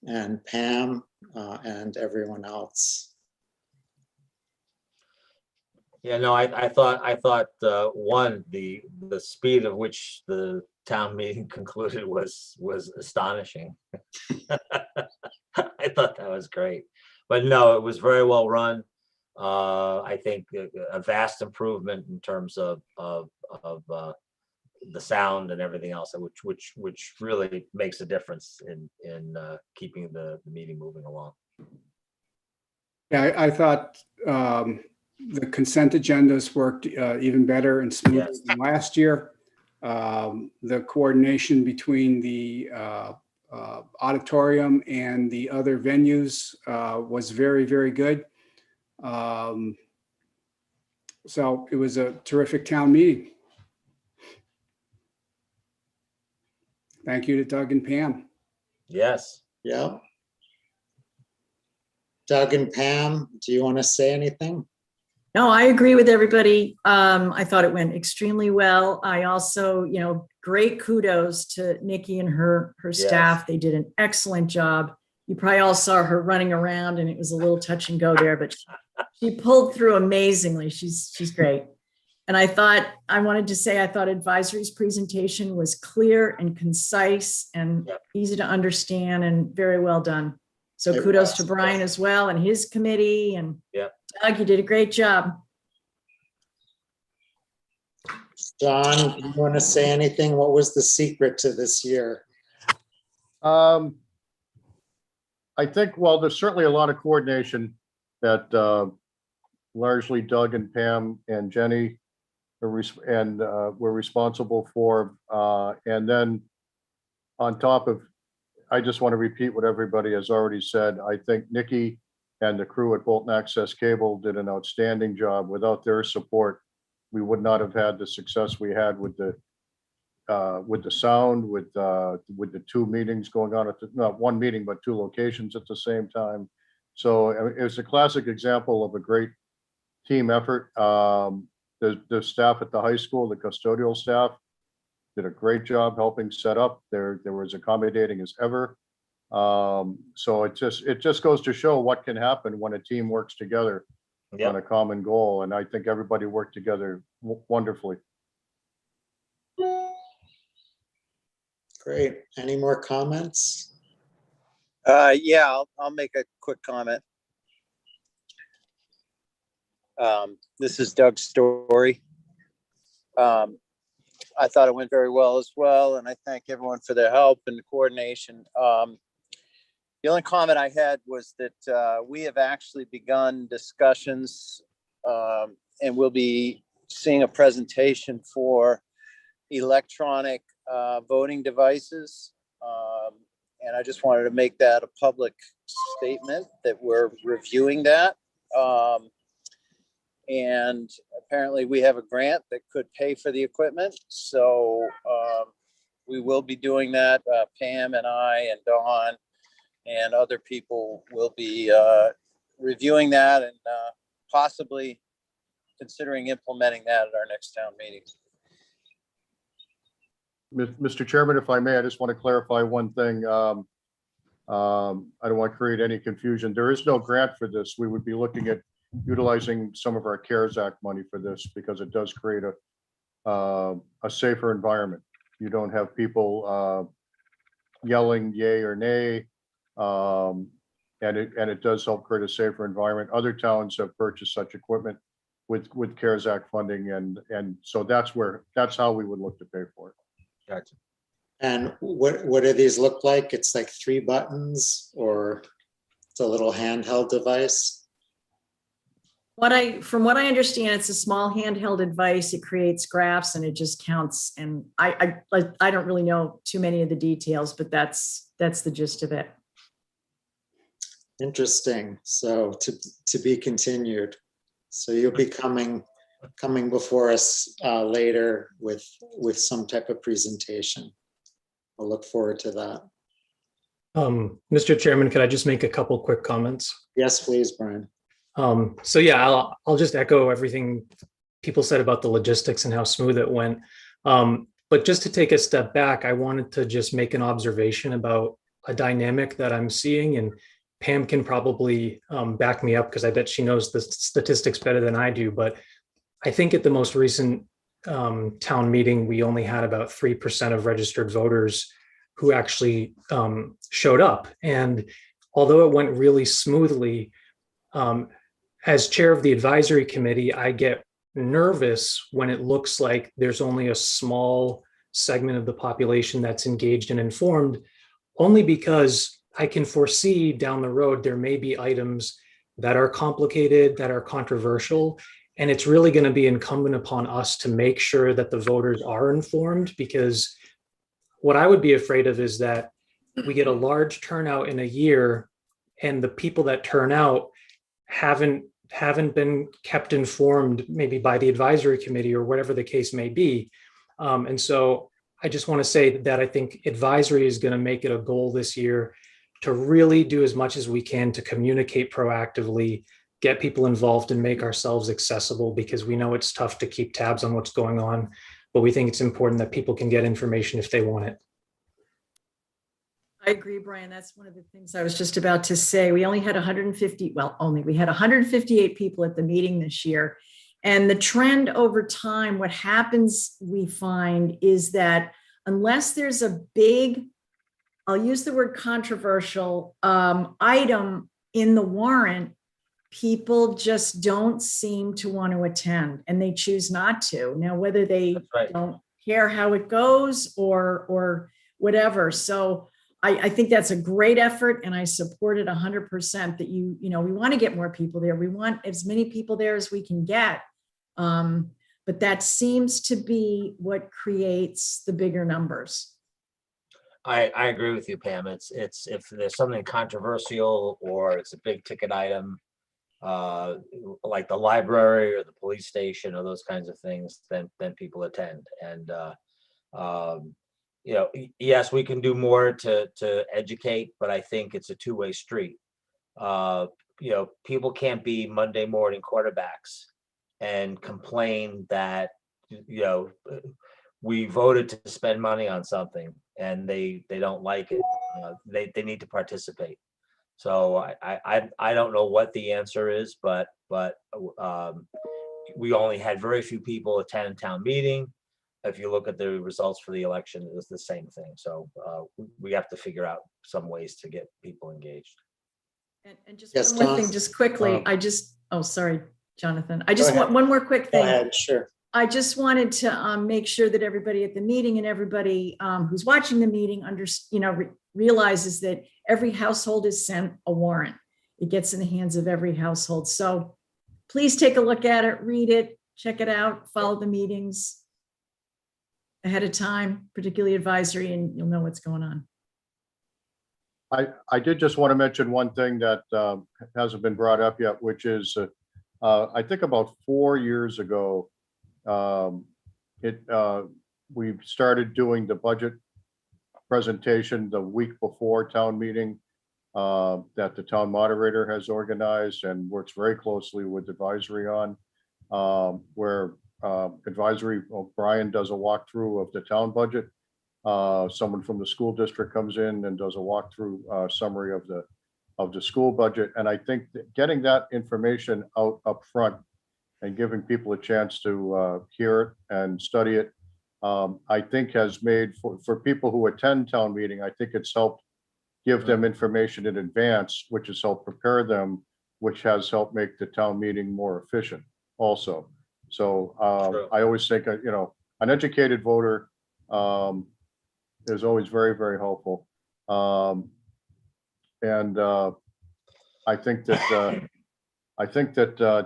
and Pam and everyone else. Yeah, no, I thought one, the speed of which the town meeting concluded was astonishing. I thought that was great, but no, it was very well run. I think a vast improvement in terms of the sound and everything else, which really makes a difference in keeping the meeting moving along. Yeah, I thought the consent agendas worked even better and smoother Yes. than last year. The coordination between the auditorium and the other venues was very, very good. So it was a terrific town meeting. Thank you to Doug and Pam. Yes. Yeah. Doug and Pam, do you want to say anything? No, I agree with everybody. I thought it went extremely well. I also, great kudos to Nikki and her staff. They did an excellent job. You probably all saw her running around and it was a little touch and go there, but she pulled through amazingly. She's great. And I thought Advisory's presentation was clear and concise and easy to understand and very well done. So It kudos was, to Brian as well and his committee, and Yep. Doug, you did a great job. John, you want to say anything? What was the secret to this year? I think, well, there's certainly a lot of coordination that largely Doug and Pam and Jenny were responsible for. And then on top of, I just want to repeat what everybody has already said. I think Nikki and the crew at Bolton Access Cable did an outstanding job. Without their support, we would not have had the success we had with the sound, with the two meetings going on at not one meeting, but two locations at the same time. So it was a classic example of a great team effort. The staff at the high school, the custodial staff, did a great job helping set up. There was accommodating as ever. So it just goes to show what can happen when a team works together on a common goal. And I think everybody worked together wonderfully. Great. Any more comments? Yeah, I'll make a quick comment. This is Doug's story. I thought it went very well as well, and I thank everyone for their help and the coordination. The only comment I had was that we have actually begun discussions, and we'll be seeing a presentation for electronic voting devices. And I just wanted to make that a public statement that we're reviewing that. And apparently we have a grant that could pay for the equipment. So we will be doing that. Pam and I and Dawn and other people will be reviewing that and possibly considering implementing that at our next town meeting. Mr. Chairman, if I may, I just want to clarify one thing. I don't want to create any confusion. There is no grant for this. We would be looking at utilizing some of our CARES Act money for this because it does create a safer environment. You don't have people yelling yay or nay, and it does help create a safer environment. Other towns have purchased such equipment with CARES Act funding, and so that's how we would look to pay for it. Gotcha. And what do these look like? It's like 3 buttons, or it's a little handheld device? From what I understand, it's a small handheld device. It creates graphs and it just counts. And I don't really know too many of the details, but that's the gist of it. Interesting. So to be continued. So you'll be coming before us later with some type of presentation. I'll look forward to that. Mr. Chairman, could I just make a couple quick comments? Yes, please, Brian. So yeah, I'll just echo everything people said about the logistics and how smooth it went. But just to take a step back, I wanted to just make an observation about a dynamic that I'm seeing, and Pam can probably back me up because I bet she knows the statistics better than I do. But I think at the most recent town meeting, we only had about 3% of registered voters who actually showed up. And although it went really smoothly, as chair of the advisory committee, I get nervous when it looks like there's only a small segment of the population that's engaged and informed, only because I can foresee down the road there may be items that are complicated, that are controversial, and it's really going to be incumbent upon us to make sure that the voters are informed, because what I would be afraid of is that we get a large turnout in a year and the people that turn out haven't been kept informed maybe by the advisory committee or whatever the case may be. And so I just want to say that I think advisory is going to make it a goal this year to really do as much as we can to communicate proactively, get people involved, and make ourselves accessible, because we know it's tough to keep tabs on what's going on, but we think it's important that people can get information if they want it. I agree, Brian. That's one of the things I was just about to say. We only had 150, we had 158 people at the meeting this year. And the trend over time, what happens, we find, is that unless there's a big, I'll use the word controversial, item in the warrant, people just don't seem to want to attend, and they choose not to. Now, whether they don't care how it goes or whatever. So I think that's a great effort, and I support it 100% that we want to get more people there. We want as many people there as we can get. But that seems to be what creates the bigger numbers. I agree with you, Pam. It's if there's something controversial or it's a big ticket item, like the library or the police station or those kinds of things, then people attend. And you know, yes, we can do more to educate, but I think it's a two-way street. You know, people can't be Monday morning quarterbacks and complain that, you know, we voted to spend money on something and they don't like it. They need to participate. So I don't know what the answer is, but we only had very few people attend town meeting. If you look at the results for the election, it was the same thing. So we have to figure out some ways to get people engaged. And just Yes, one more thing, John? just quickly, oh, sorry, Jonathan. I just Go want ahead. one more quick Go thing. ahead, sure. I just wanted to make sure that everybody at the meeting and everybody who's watching the meeting realizes that every household is sent a warrant. It gets in the hands of every household. So please take a look at it, read it, check it out, follow the meetings ahead of time, particularly advisory, and you'll know what's going on. I did just want to mention one thing that hasn't been brought up yet, which is I think about 4 years ago, we started doing the budget presentation the week before town meeting that the town moderator has organized and works very closely with advisory on, where advisory, Brian does a walkthrough of the town budget. Someone from the school district comes in and does a walkthrough summary of the school budget. And I think that getting that information out up front and giving people a chance to hear it and study it, I think has made for people who attend town meeting, I think it's helped give them information in advance, which has helped prepare them, which has helped make the town meeting more efficient also. So I always think, you know, an educated voter is always very, very helpful. And I think that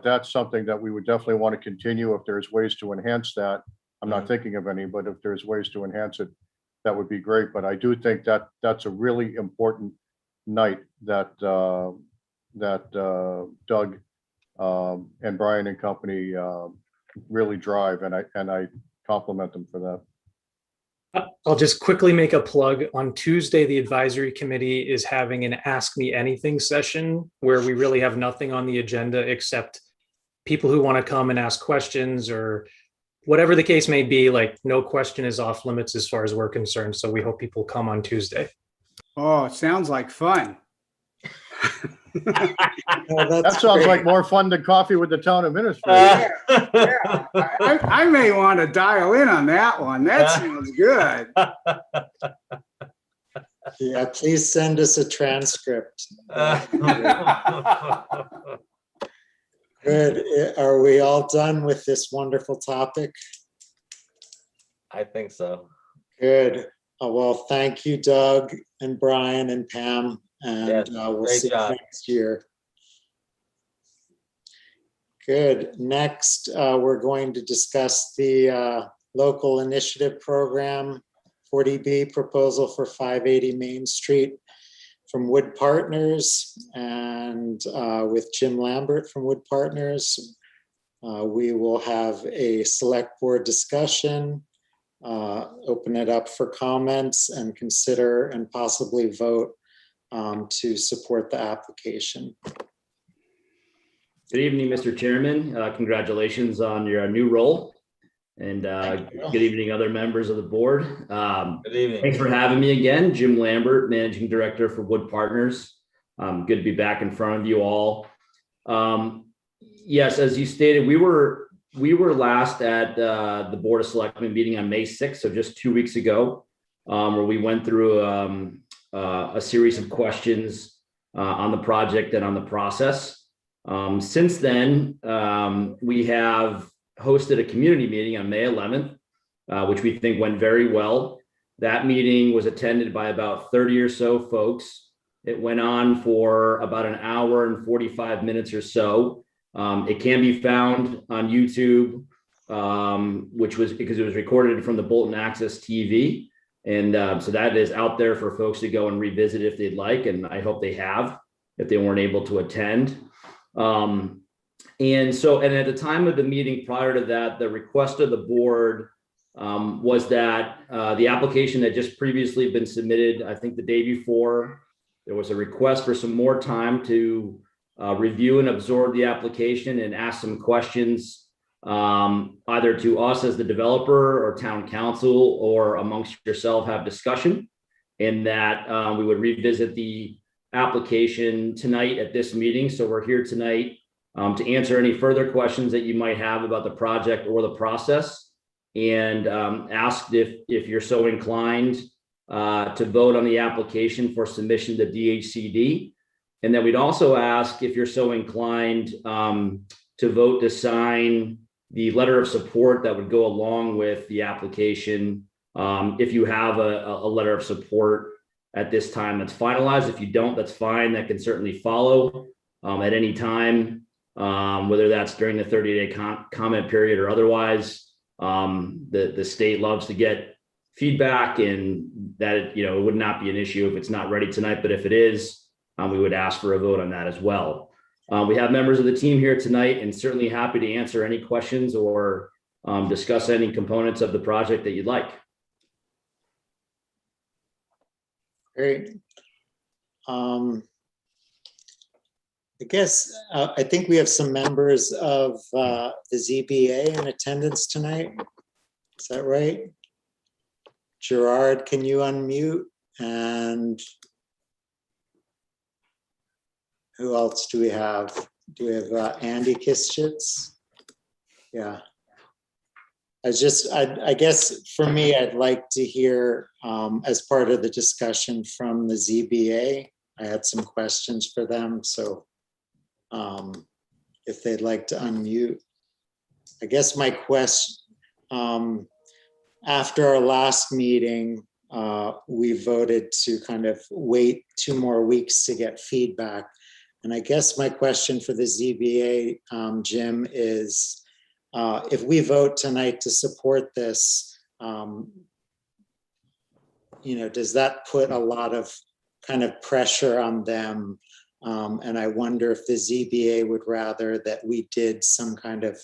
that's something that we would definitely want to continue if there's ways to enhance that. I'm not thinking of any, but if there's ways to enhance it, that would be great. But I do think that that's a really important night that Doug and Brian and company really drive, and I compliment them for that. I'll just quickly make a plug. On Tuesday, the advisory committee is having an Ask Me Anything session where we really have nothing on the agenda except people who want to come and ask questions or whatever the case may be. Like, no question is off limits as far as we're concerned. So we hope people come on Tuesday. Oh, it sounds like fun. That sounds like more fun than coffee with the town administrator. Yeah. I may want to dial in on that one. That sounds good. Yeah, please send us a transcript. Good. Are we all done with this wonderful topic? I think so. Good. Well, thank you, Doug and Brian and Pam, and we'll see you next year. Good. Next, we're going to discuss the local initiative program, 40B proposal for 580 Main Street from Wood Partners, and with Jim Lambert from Wood Partners. We will have a select board discussion, open it up for comments, and consider and possibly vote to support the application. Good evening, Mr. Chairman. Congratulations on your new role. And good evening, other members of the board. Good evening. Thanks for having me again. Jim Lambert, Managing Director for Wood Partners. Good to be back in front of you all. Yes, as you stated, we were last at the Board of Selectmen meeting on May 6th, so just 2 weeks ago, where we went through a series of questions on the project and on the process. Since then, we have hosted a community meeting on May 11th, which we think went very well. That meeting was attended by about 30 or so folks. It went on for about an hour and 45 minutes or so. It can be found on YouTube, which was because it was recorded from the Bolton Access TV. And so that is out there for folks to go and revisit if they'd like, and I hope they have, if they weren't able to attend. And at the time of the meeting prior to that, the request of the board was that the application had just previously been submitted, I think the day before. There was a request for some more time to review and absorb the application and ask some questions, either to us as the developer or town council, or amongst yourself have discussion, and that we would revisit the application tonight at this meeting. So we're here tonight to answer any further questions that you might have about the project or the process, and asked if you're so inclined to vote on the application for submission to DHCD. And then we'd also ask if you're so inclined to vote to sign the letter of support that would go along with the application. If you have a letter of support at this time that's finalized. If you don't, that's fine. That can certainly follow at any time, whether that's during the 30-day comment period or otherwise. The state loves to get feedback, and that it would not be an issue if it's not ready tonight, but if it is, we would ask for a vote on that as well. We have members of the team here tonight, and certainly happy to answer any questions or discuss any components of the project that you'd like. Great. I guess I think we have some members of the ZBA in attendance tonight. Is that right? Gerard, can you unmute? And who else do we have? Do we have Andy Kischitz? Yeah. I guess for me, I'd like to hear as part of the discussion from the ZBA. I had some questions for them. So if they'd like to unmute. I guess my question, after our last meeting, we voted to kind of wait 2 more weeks to get feedback. And I guess my question for the ZBA, Jim, is if we vote tonight to support this, does that put a lot of kind of pressure on them? And I wonder if the ZBA would rather that we did some kind of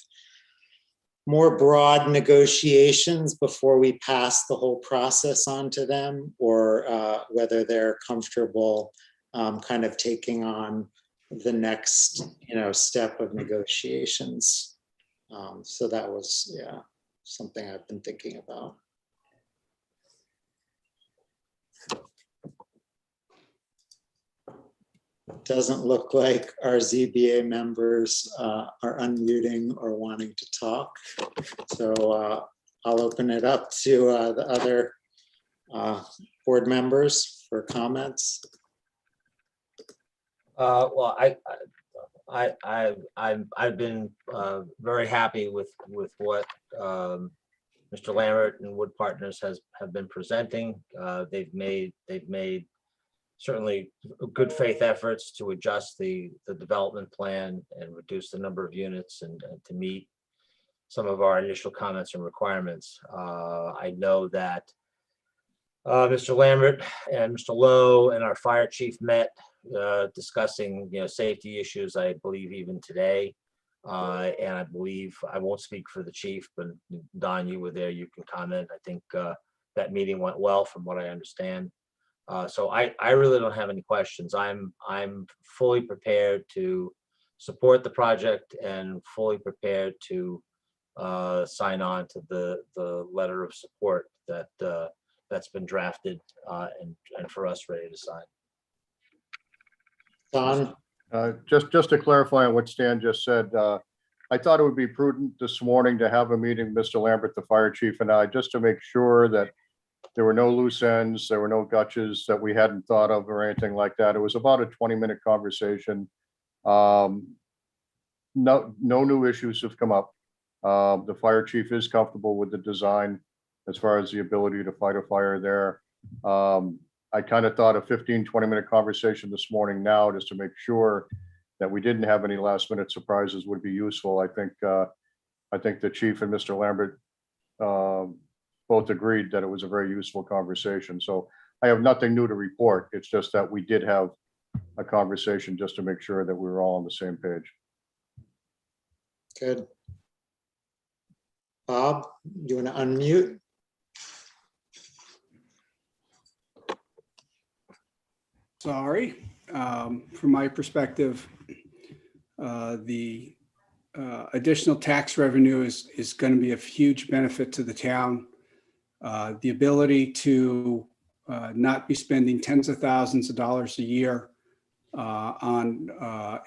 more broad negotiations before we pass the whole process on to them, or whether they're comfortable kind of taking on the next, step of negotiations. So that was, something I've been thinking about. Doesn't look like our ZBA members are unmuting or wanting to talk. So I'll open it up to the other board members for comments. Well, I've been very happy with what Mr. Lambert and Wood Partners have been presenting. They've made certainly good faith efforts to adjust the development plan and reduce the number of units and to meet some of our initial comments and requirements. I know that Mr. Lambert and Mr. Lowe and our fire chief met discussing safety issues, I believe even today. And I believe, I won't speak for the chief, but Don, you were there, you can comment. I think that meeting went well from what I understand. So I really don't have any questions. I'm fully prepared to support the project and fully prepared to sign on to the letter of support that's been drafted and for us ready to sign. Don? Just to clarify on what Stan just said, I thought it would be prudent this morning to have a meeting, Mr. Lambert, the fire chief, and I, just to make sure that there were no loose ends, there were no gotchas that we hadn't thought of or anything like that. It was about a 20-minute conversation. No new issues have come up. The fire chief is comfortable with the design as far as the ability to fight a fire there. I kind of thought a 15-20-minute conversation this morning now, just to make sure that we didn't have any last-minute surprises, would be useful. I think the chief and Mr. Lambert both agreed that it was a very useful conversation. So I have nothing new to report. It's just that we did have a conversation just to make sure that we were all on the same page. Good. Bob, do you want to unmute? Sorry. From my perspective, the additional tax revenue is going to be a huge benefit to the town. The ability to not be spending tens of thousands of dollars a year on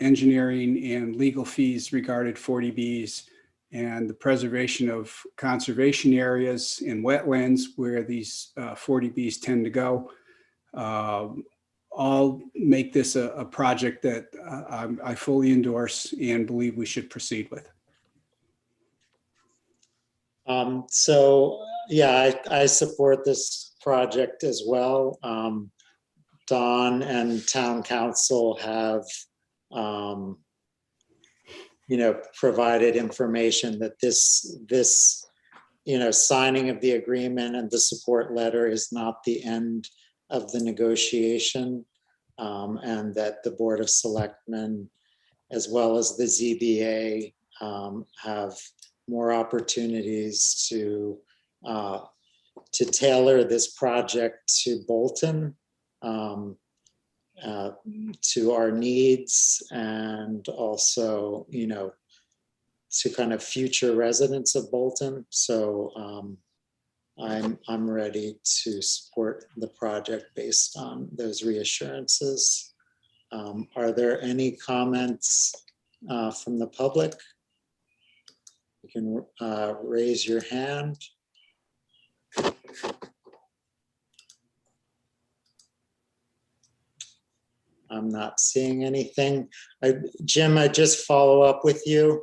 engineering and legal fees regarding 40Bs and the preservation of conservation areas and wetlands where these 40Bs tend to go. All make this a project that I fully endorse and believe we should proceed with. So yeah, I support this project as well. Don and town council have, provided information that this, signing of the agreement and the support letter is not the end of the negotiation, and that the Board of Selectmen, as well as the ZBA, have more opportunities to tailor this project to Bolton, to our needs, and also, to kind of future residents of Bolton. So I'm ready to support the project based on those reassurances. Are there any comments from the public? You can raise your hand. I'm not seeing anything. Jim, I just follow up with you.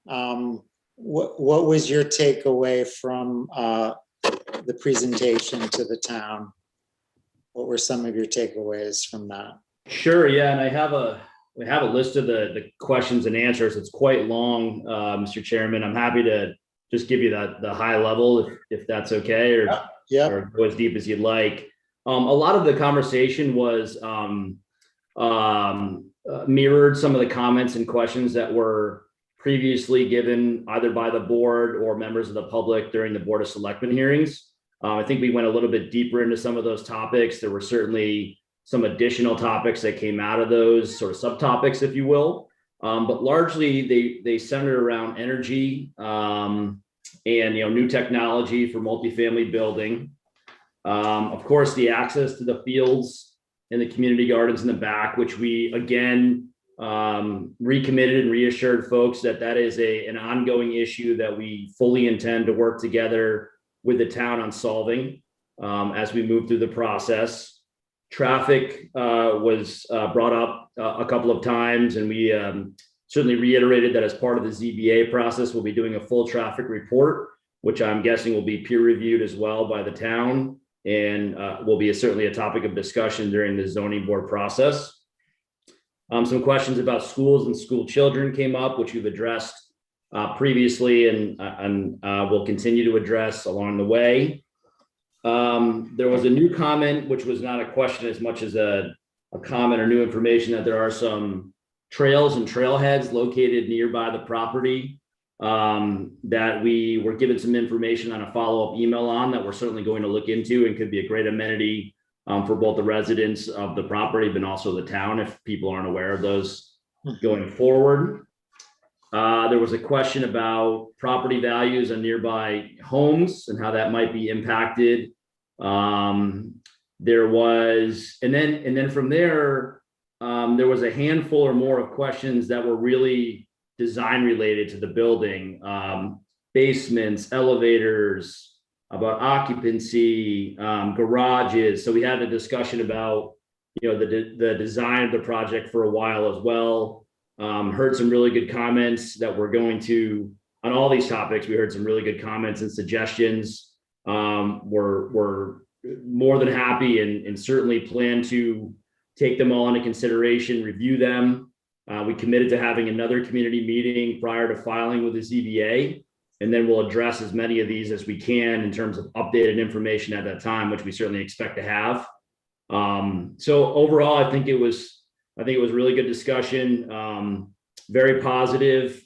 What was your takeaway from the presentation to the town? What were some of your takeaways from that? Sure, yeah, and we have a list of the questions and answers. It's quite long, Mr. Chairman. I'm happy to just give you the high level if that's okay, or go as deep as you'd like. A lot of the conversation was mirrored some of the comments and questions that were previously given either by the board or members of the public during the Board of Selectmen hearings. I think we went a little bit deeper into some of those topics. There were certainly some additional topics that came out of those sort of subtopics, if you will. But largely they centered around energy and new technology for multifamily building. Of course, the access to the fields and the community gardens in the back, which we again recommitted and reassured folks that is an ongoing issue that we fully intend to work together with the town on solving as we move through the process. Traffic was brought up a couple of times, and we certainly reiterated that as part of the ZBA process, we'll be doing a full traffic report, which I'm guessing will be peer reviewed as well by the town, and will be certainly a topic of discussion during the zoning board process. Some questions about schools and school children came up, which we've addressed previously and will continue to address along the way. There was a new comment, which was not a question as much as a comment or new information, that there are some trails and trailheads located nearby the property that we were given some information on a follow-up email on that we're certainly going to look into, and could be a great amenity for both the residents of the property, but also the town if people aren't aware of those going forward. There was a question about property values on nearby homes and how that might be impacted. There was, and then from there, there was a handful or more of questions that were really design related to the building, basements, elevators, about occupancy, garages. So we had a discussion about, the design of the project for a while as well. Heard some really good comments that we're going to, on all these topics, we heard some really good comments and suggestions. We're more than happy and certainly plan to take them all into consideration, review them. We committed to having another community meeting prior to filing with the ZBA, And then we'll address as many of these as we can in terms of updated information at that time, which we certainly expect to have. So overall, I think it was really good discussion, very positive.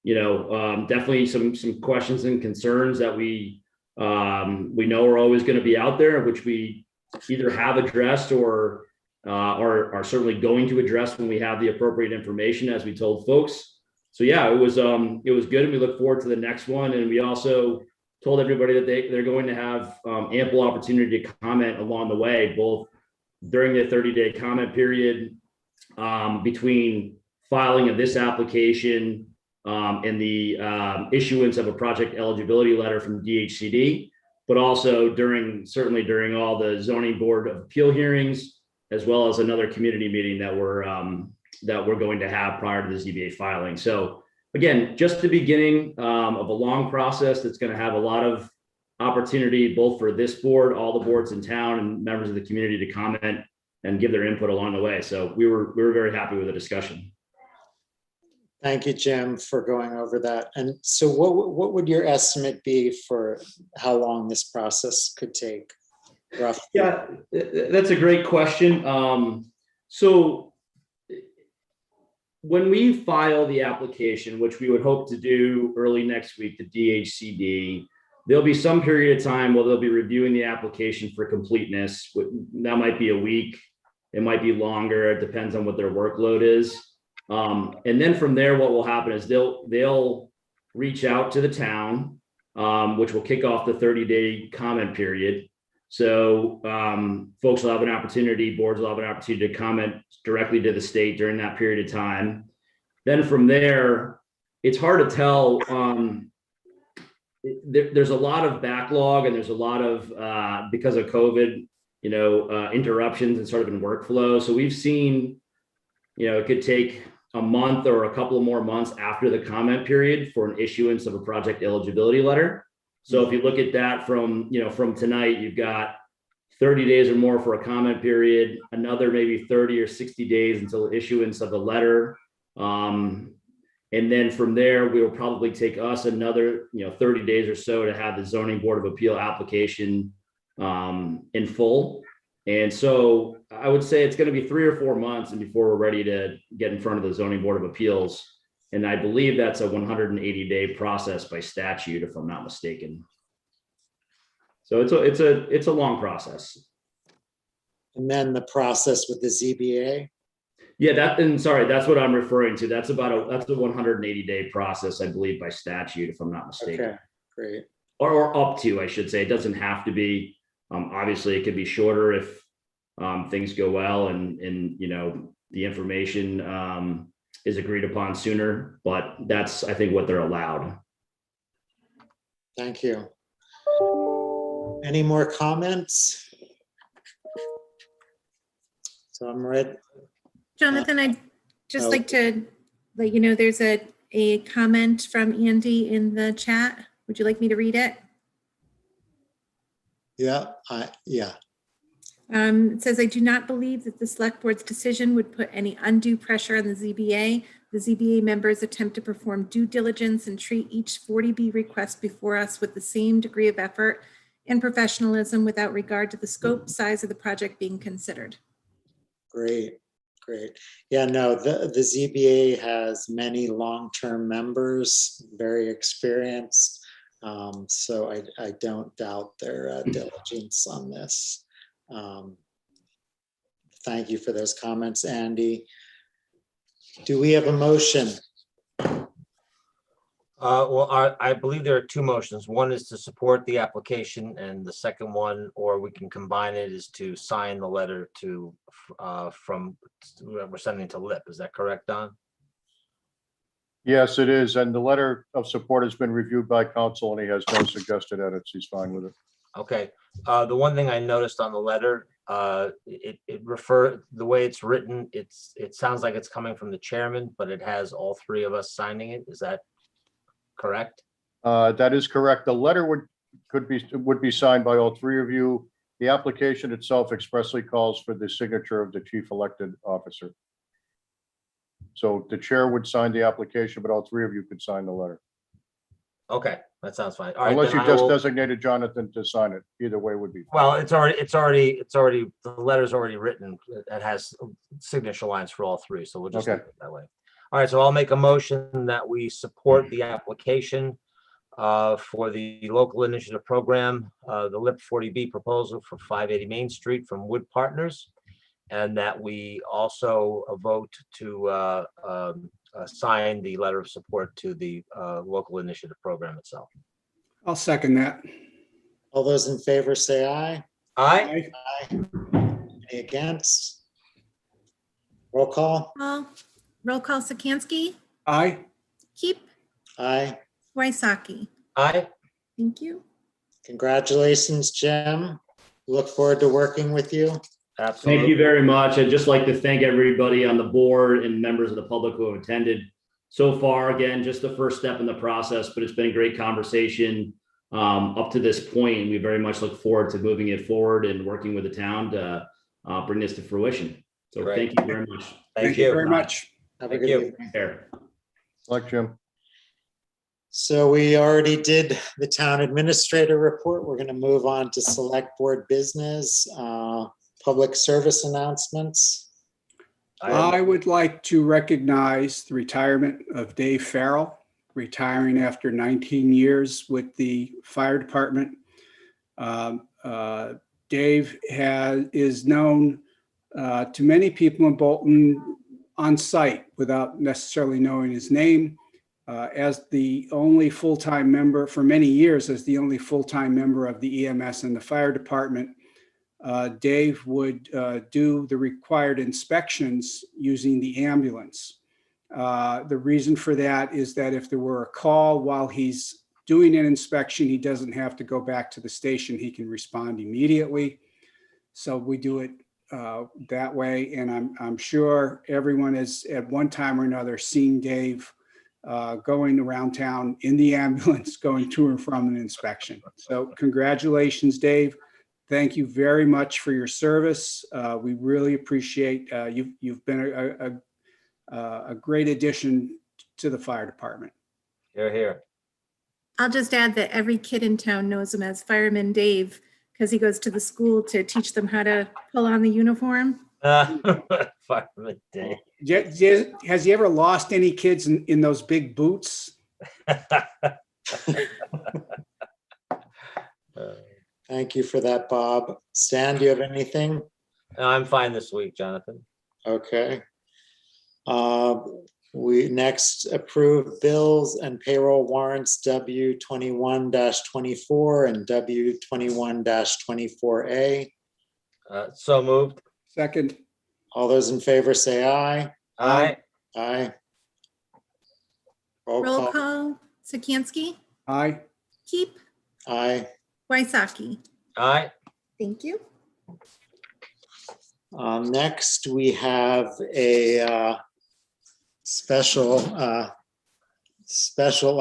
Definitely some questions and concerns that we know are always going to be out there, which we either have addressed or are certainly going to address when we have the appropriate information, as we told folks. So yeah, it was good, and we look forward to the next one. And we also told everybody that they're going to have ample opportunity to comment along the way, both during the 30-day comment period, between filing of this application and the issuance of a project eligibility letter from DHCD, but also certainly during all the zoning board of appeal hearings, as well as another community meeting that we're going to have prior to the ZBA filing. So again, just the beginning of a long process that's going to have a lot of opportunity, both for this board, all the boards in town, and members of the community to comment and give their input along the way. So we were very happy with the discussion. Thank you, Jim, for going over that. And so what would your estimate be for how long this process could take, roughly? Yeah, that's a great question. So when we file the application, which we would hope to do early next week to DHCD, there'll be some period of time where they'll be reviewing the application for completeness. That might be a week. It might be longer. It depends on what their workload is. And then from there, what will happen is they'll reach out to the town, which will kick off the 30-day comment period. So folks will have an opportunity, boards will have an opportunity to comment directly to the state during that period of time. Then from there, it's hard to tell. There's a lot of backlog, and there's a lot of, because of COVID, interruptions and sort of in workflow. So we've seen, it could take a month or a couple of more months after the comment period for an issuance of a project eligibility letter. So if you look at that from tonight, you've got 30 days or more for a comment period, another maybe 30 or 60 days until issuance of the letter. And then from there, we will probably take us another 30 days or so to have the zoning board of appeal application in full. And so I would say it's going to be 3 or 4 months and before we're ready to get in front of the zoning board of appeals. And I believe that's a 180-day process by statute, if I'm not mistaken. So it's a long process. And then the process with the ZBA? Yeah, that's what I'm referring to. That's a 180-day process, I believe, by statute, if I'm not mistaken. Okay, great. Or up to, I should say. It doesn't have to be. Obviously, it could be shorter if things go well and the information is agreed upon sooner, but that's, I think, what they're allowed. Thank you. Any more comments? So I'm ready. Jonathan, I'd just like to let you know there's a comment from Andy in the chat. Would you like me to read it? Yeah, It says, I do not believe that the select board's decision would put any undue pressure on the ZBA. The ZBA members attempt to perform due diligence and treat each 40B request before us with the same degree of effort and professionalism without regard to the scope, size of the project being considered. Great. Yeah, no, the ZBA has many long-term members, very experienced. So I don't doubt their diligence on this. Thank you for those comments, Andy. Do we have a motion? I believe there are 2 motions. One is to support the application, and the second one, or we can combine it, is to sign the letter we're sending to Lip. Is that correct, Don? Yes, it is. And the letter of support has been reviewed by counsel and he has no suggested edits. He's fine with it. Okay. The one thing I noticed on the letter, the way it's written, it sounds like it's coming from the chairman, but it has all 3 of us signing it. Is that correct? That is correct. The letter would be signed by all 3 of you. The application itself expressly calls for the signature of the chief elected officer. So the chair would sign the application, but all 3 of you could sign the letter. Okay, that sounds fine. All right, Unless then you I just will- designated Jonathan to sign it. Either way would be. Well, it's already, the letter's already written. It has signature lines for all three, so we'll just leave Okay. it that way. All right, so I'll make a motion that we support the application for the local initiative program, the LIP 40B proposal for 580 Main Street from Wood Partners, and that we also vote to sign the letter of support to the local initiative program itself. I'll second that. All those in favor say aye. Aye. Any against? Roll call. Roll call Sikansky, Aye. Keep, Aye. Waisaki. Aye. Thank you. Congratulations, Jim. Look forward to working with you. Absolutely. Thank you very much. I'd just like to thank everybody on the board and members of the public who have attended so far. Again, just the first step in the process, but it's been a great conversation up to this point. We very much look forward to moving it forward and working with the town to bring this to fruition. So Great. thank you very much. Thank you very much. Have a Thank good you. evening. Care. Like Jim. So we already did the town administrator report. We're going to move on to select board business, public service announcements. I would like to recognize the retirement of Dave Farrell, retiring after 19 years with the fire department. Dave is known to many people in Bolton on site without necessarily knowing his name. As the only full-time member for many years, as the only full-time member of the EMS and the fire department, Dave would do the required inspections using the ambulance. The reason for that is that if there were a call while he's doing an inspection, he doesn't have to go back to the station. He can respond immediately. So we do it that way. And I'm sure everyone has at one time or another seen Dave going around town in the ambulance, going to and from an inspection. So congratulations, Dave. Thank you very much for your service. We really appreciate you've been a great addition to the fire department. You're here. I'll just add that every kid in town knows him as Fireman Dave because he goes to the school to teach them how to pull on the uniform. Fireman Dave. Has he ever lost any kids in those big boots? Thank you for that, Bob. Stan, do you have anything? I'm fine this week, Jonathan. Okay. We next approve bills and payroll warrants W21-24 and W21-24A. So moved. Second. All those in favor say aye. Aye. Aye. Roll call Sikansky, Aye. Keep, Aye. Waisaki. Aye. Thank you. Next, we have a special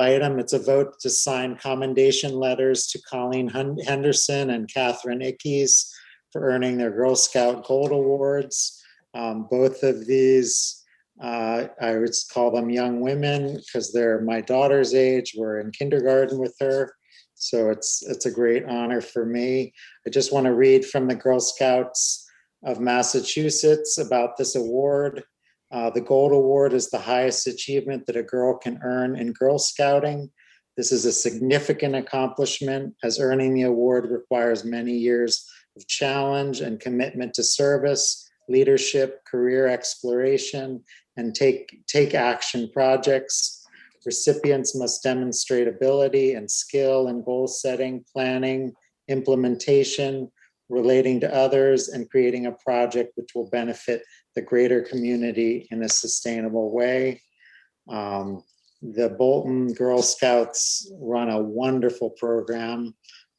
item. It's a vote to sign commendation letters to Colleen Henderson and Katherine Ickes for earning their Girl Scout Gold Awards. Both of these, I would call them young women because they're my daughter's age. We're in kindergarten with her. So it's a great honor for me. I just want to read from the Girl Scouts of Massachusetts about this award. The Gold Award is the highest achievement that a girl can earn in Girl Scouting. This is a significant accomplishment as earning the award requires many years of challenge and commitment to service, leadership, career exploration, and take action projects. Recipients must demonstrate ability and skill in goal setting, planning, implementation, relating to others, and creating a project which will benefit the greater community in a sustainable way. The Bolton Girl Scouts run a wonderful program.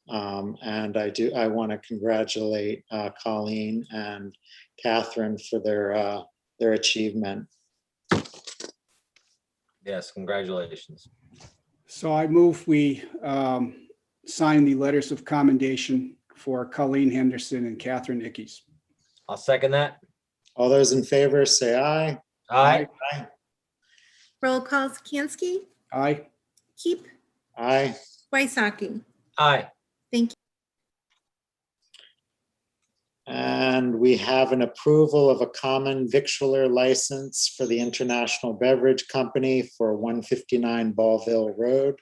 And I want to congratulate Colleen and Katherine for their achievement. Yes, congratulations. So I move we sign the letters of commendation for Colleen Henderson and Katherine Ickes. I'll second that. All those in favor say aye. Aye. Aye. Roll call Sikansky, Aye. Keep, Aye. Waisaki. Aye. Thank you. And we have an approval of a common victualler license for the International Beverage Company for 159 Ballville Road.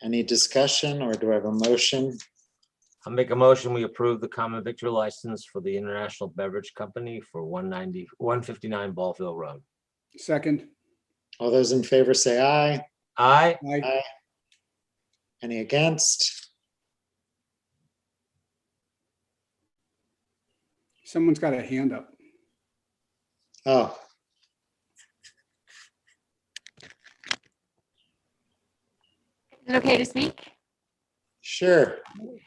Any discussion, or do I have a motion? I'll make a motion. We approve the common victor license for the International Beverage Company for 159 Ballville Road. Second. All those in favor say aye. Aye. Aye. Aye. Any against? Someone's got a hand up. Oh. Is it okay to speak? Sure.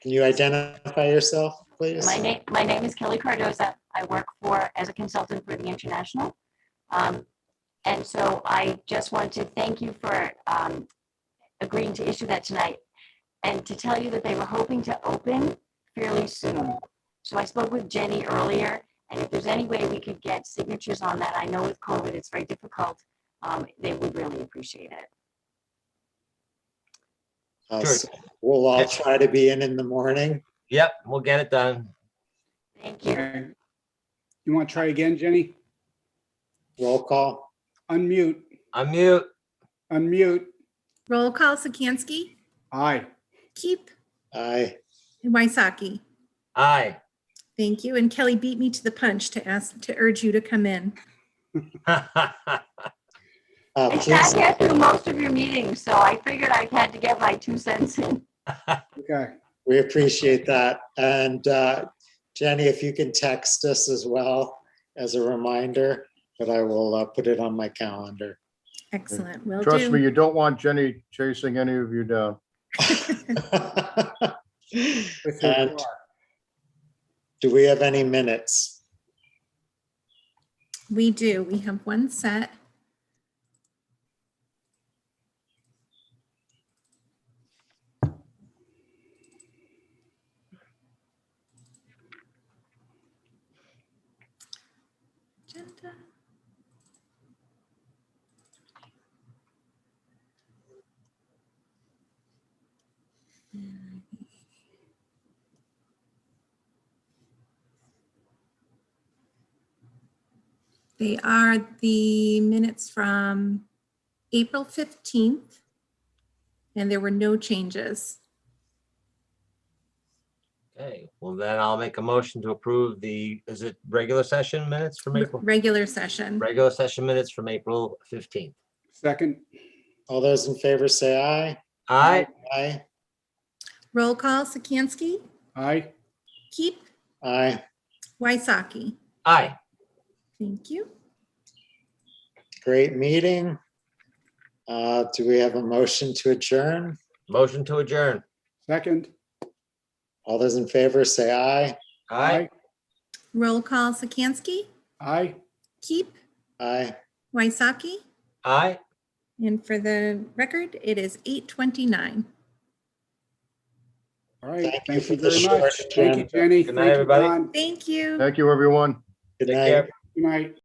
Can you identify yourself, please? My name is Kelly Cardoza. I work as a consultant for the International. And so I just want to thank you for agreeing to issue that tonight, and to tell you that they were hoping to open fairly soon. So I spoke with Jenny earlier, and if there's any way we could get signatures on that, I know with COVID it's very difficult, they would really appreciate it. So we'll all try to be in the morning. Yep, we'll get it done. Thank you. Okay. You want to try again, Jenny? Roll call. Unmute. Unmute. Unmute. Roll call. Sikansky. Aye. Keep. Aye. And Waisaki. Aye. Thank you. And Kelly beat me to the punch to urge you to come in. I sat here through most of your meetings, so I figured I had to get my 2 cents in. Okay. We appreciate that. And Jenny, if you can text us as well as a reminder, but I will put it on my calendar. Excellent. Will Trust do. me, you don't want Jenny chasing any of you down. With her And car. do we have any minutes? We do. We have one set. Agenda. They are the minutes from April 15th, and there were no changes. Okay, well then I'll make a motion to approve is it regular session minutes from April? Regular session. Regular session minutes from April 15th. Second. All those in favor say aye. Aye. Aye. Roll call. Sikansky. Aye. Keep. Aye. Waisaki. Aye. Thank you. Great meeting. Do we have a motion to adjourn? Motion to adjourn. Second. All those in favor say aye. Aye. Roll call. Sikansky. Aye. Keep. Aye. Waisaki. Aye. And for the record, it is 8:29. All right. Thank you Thank for you the very short much. Thank you, agenda. Jenny. Good night, Thank you, everybody. Don. Thank you. Thank you, everyone. Good Take night. care. Good night.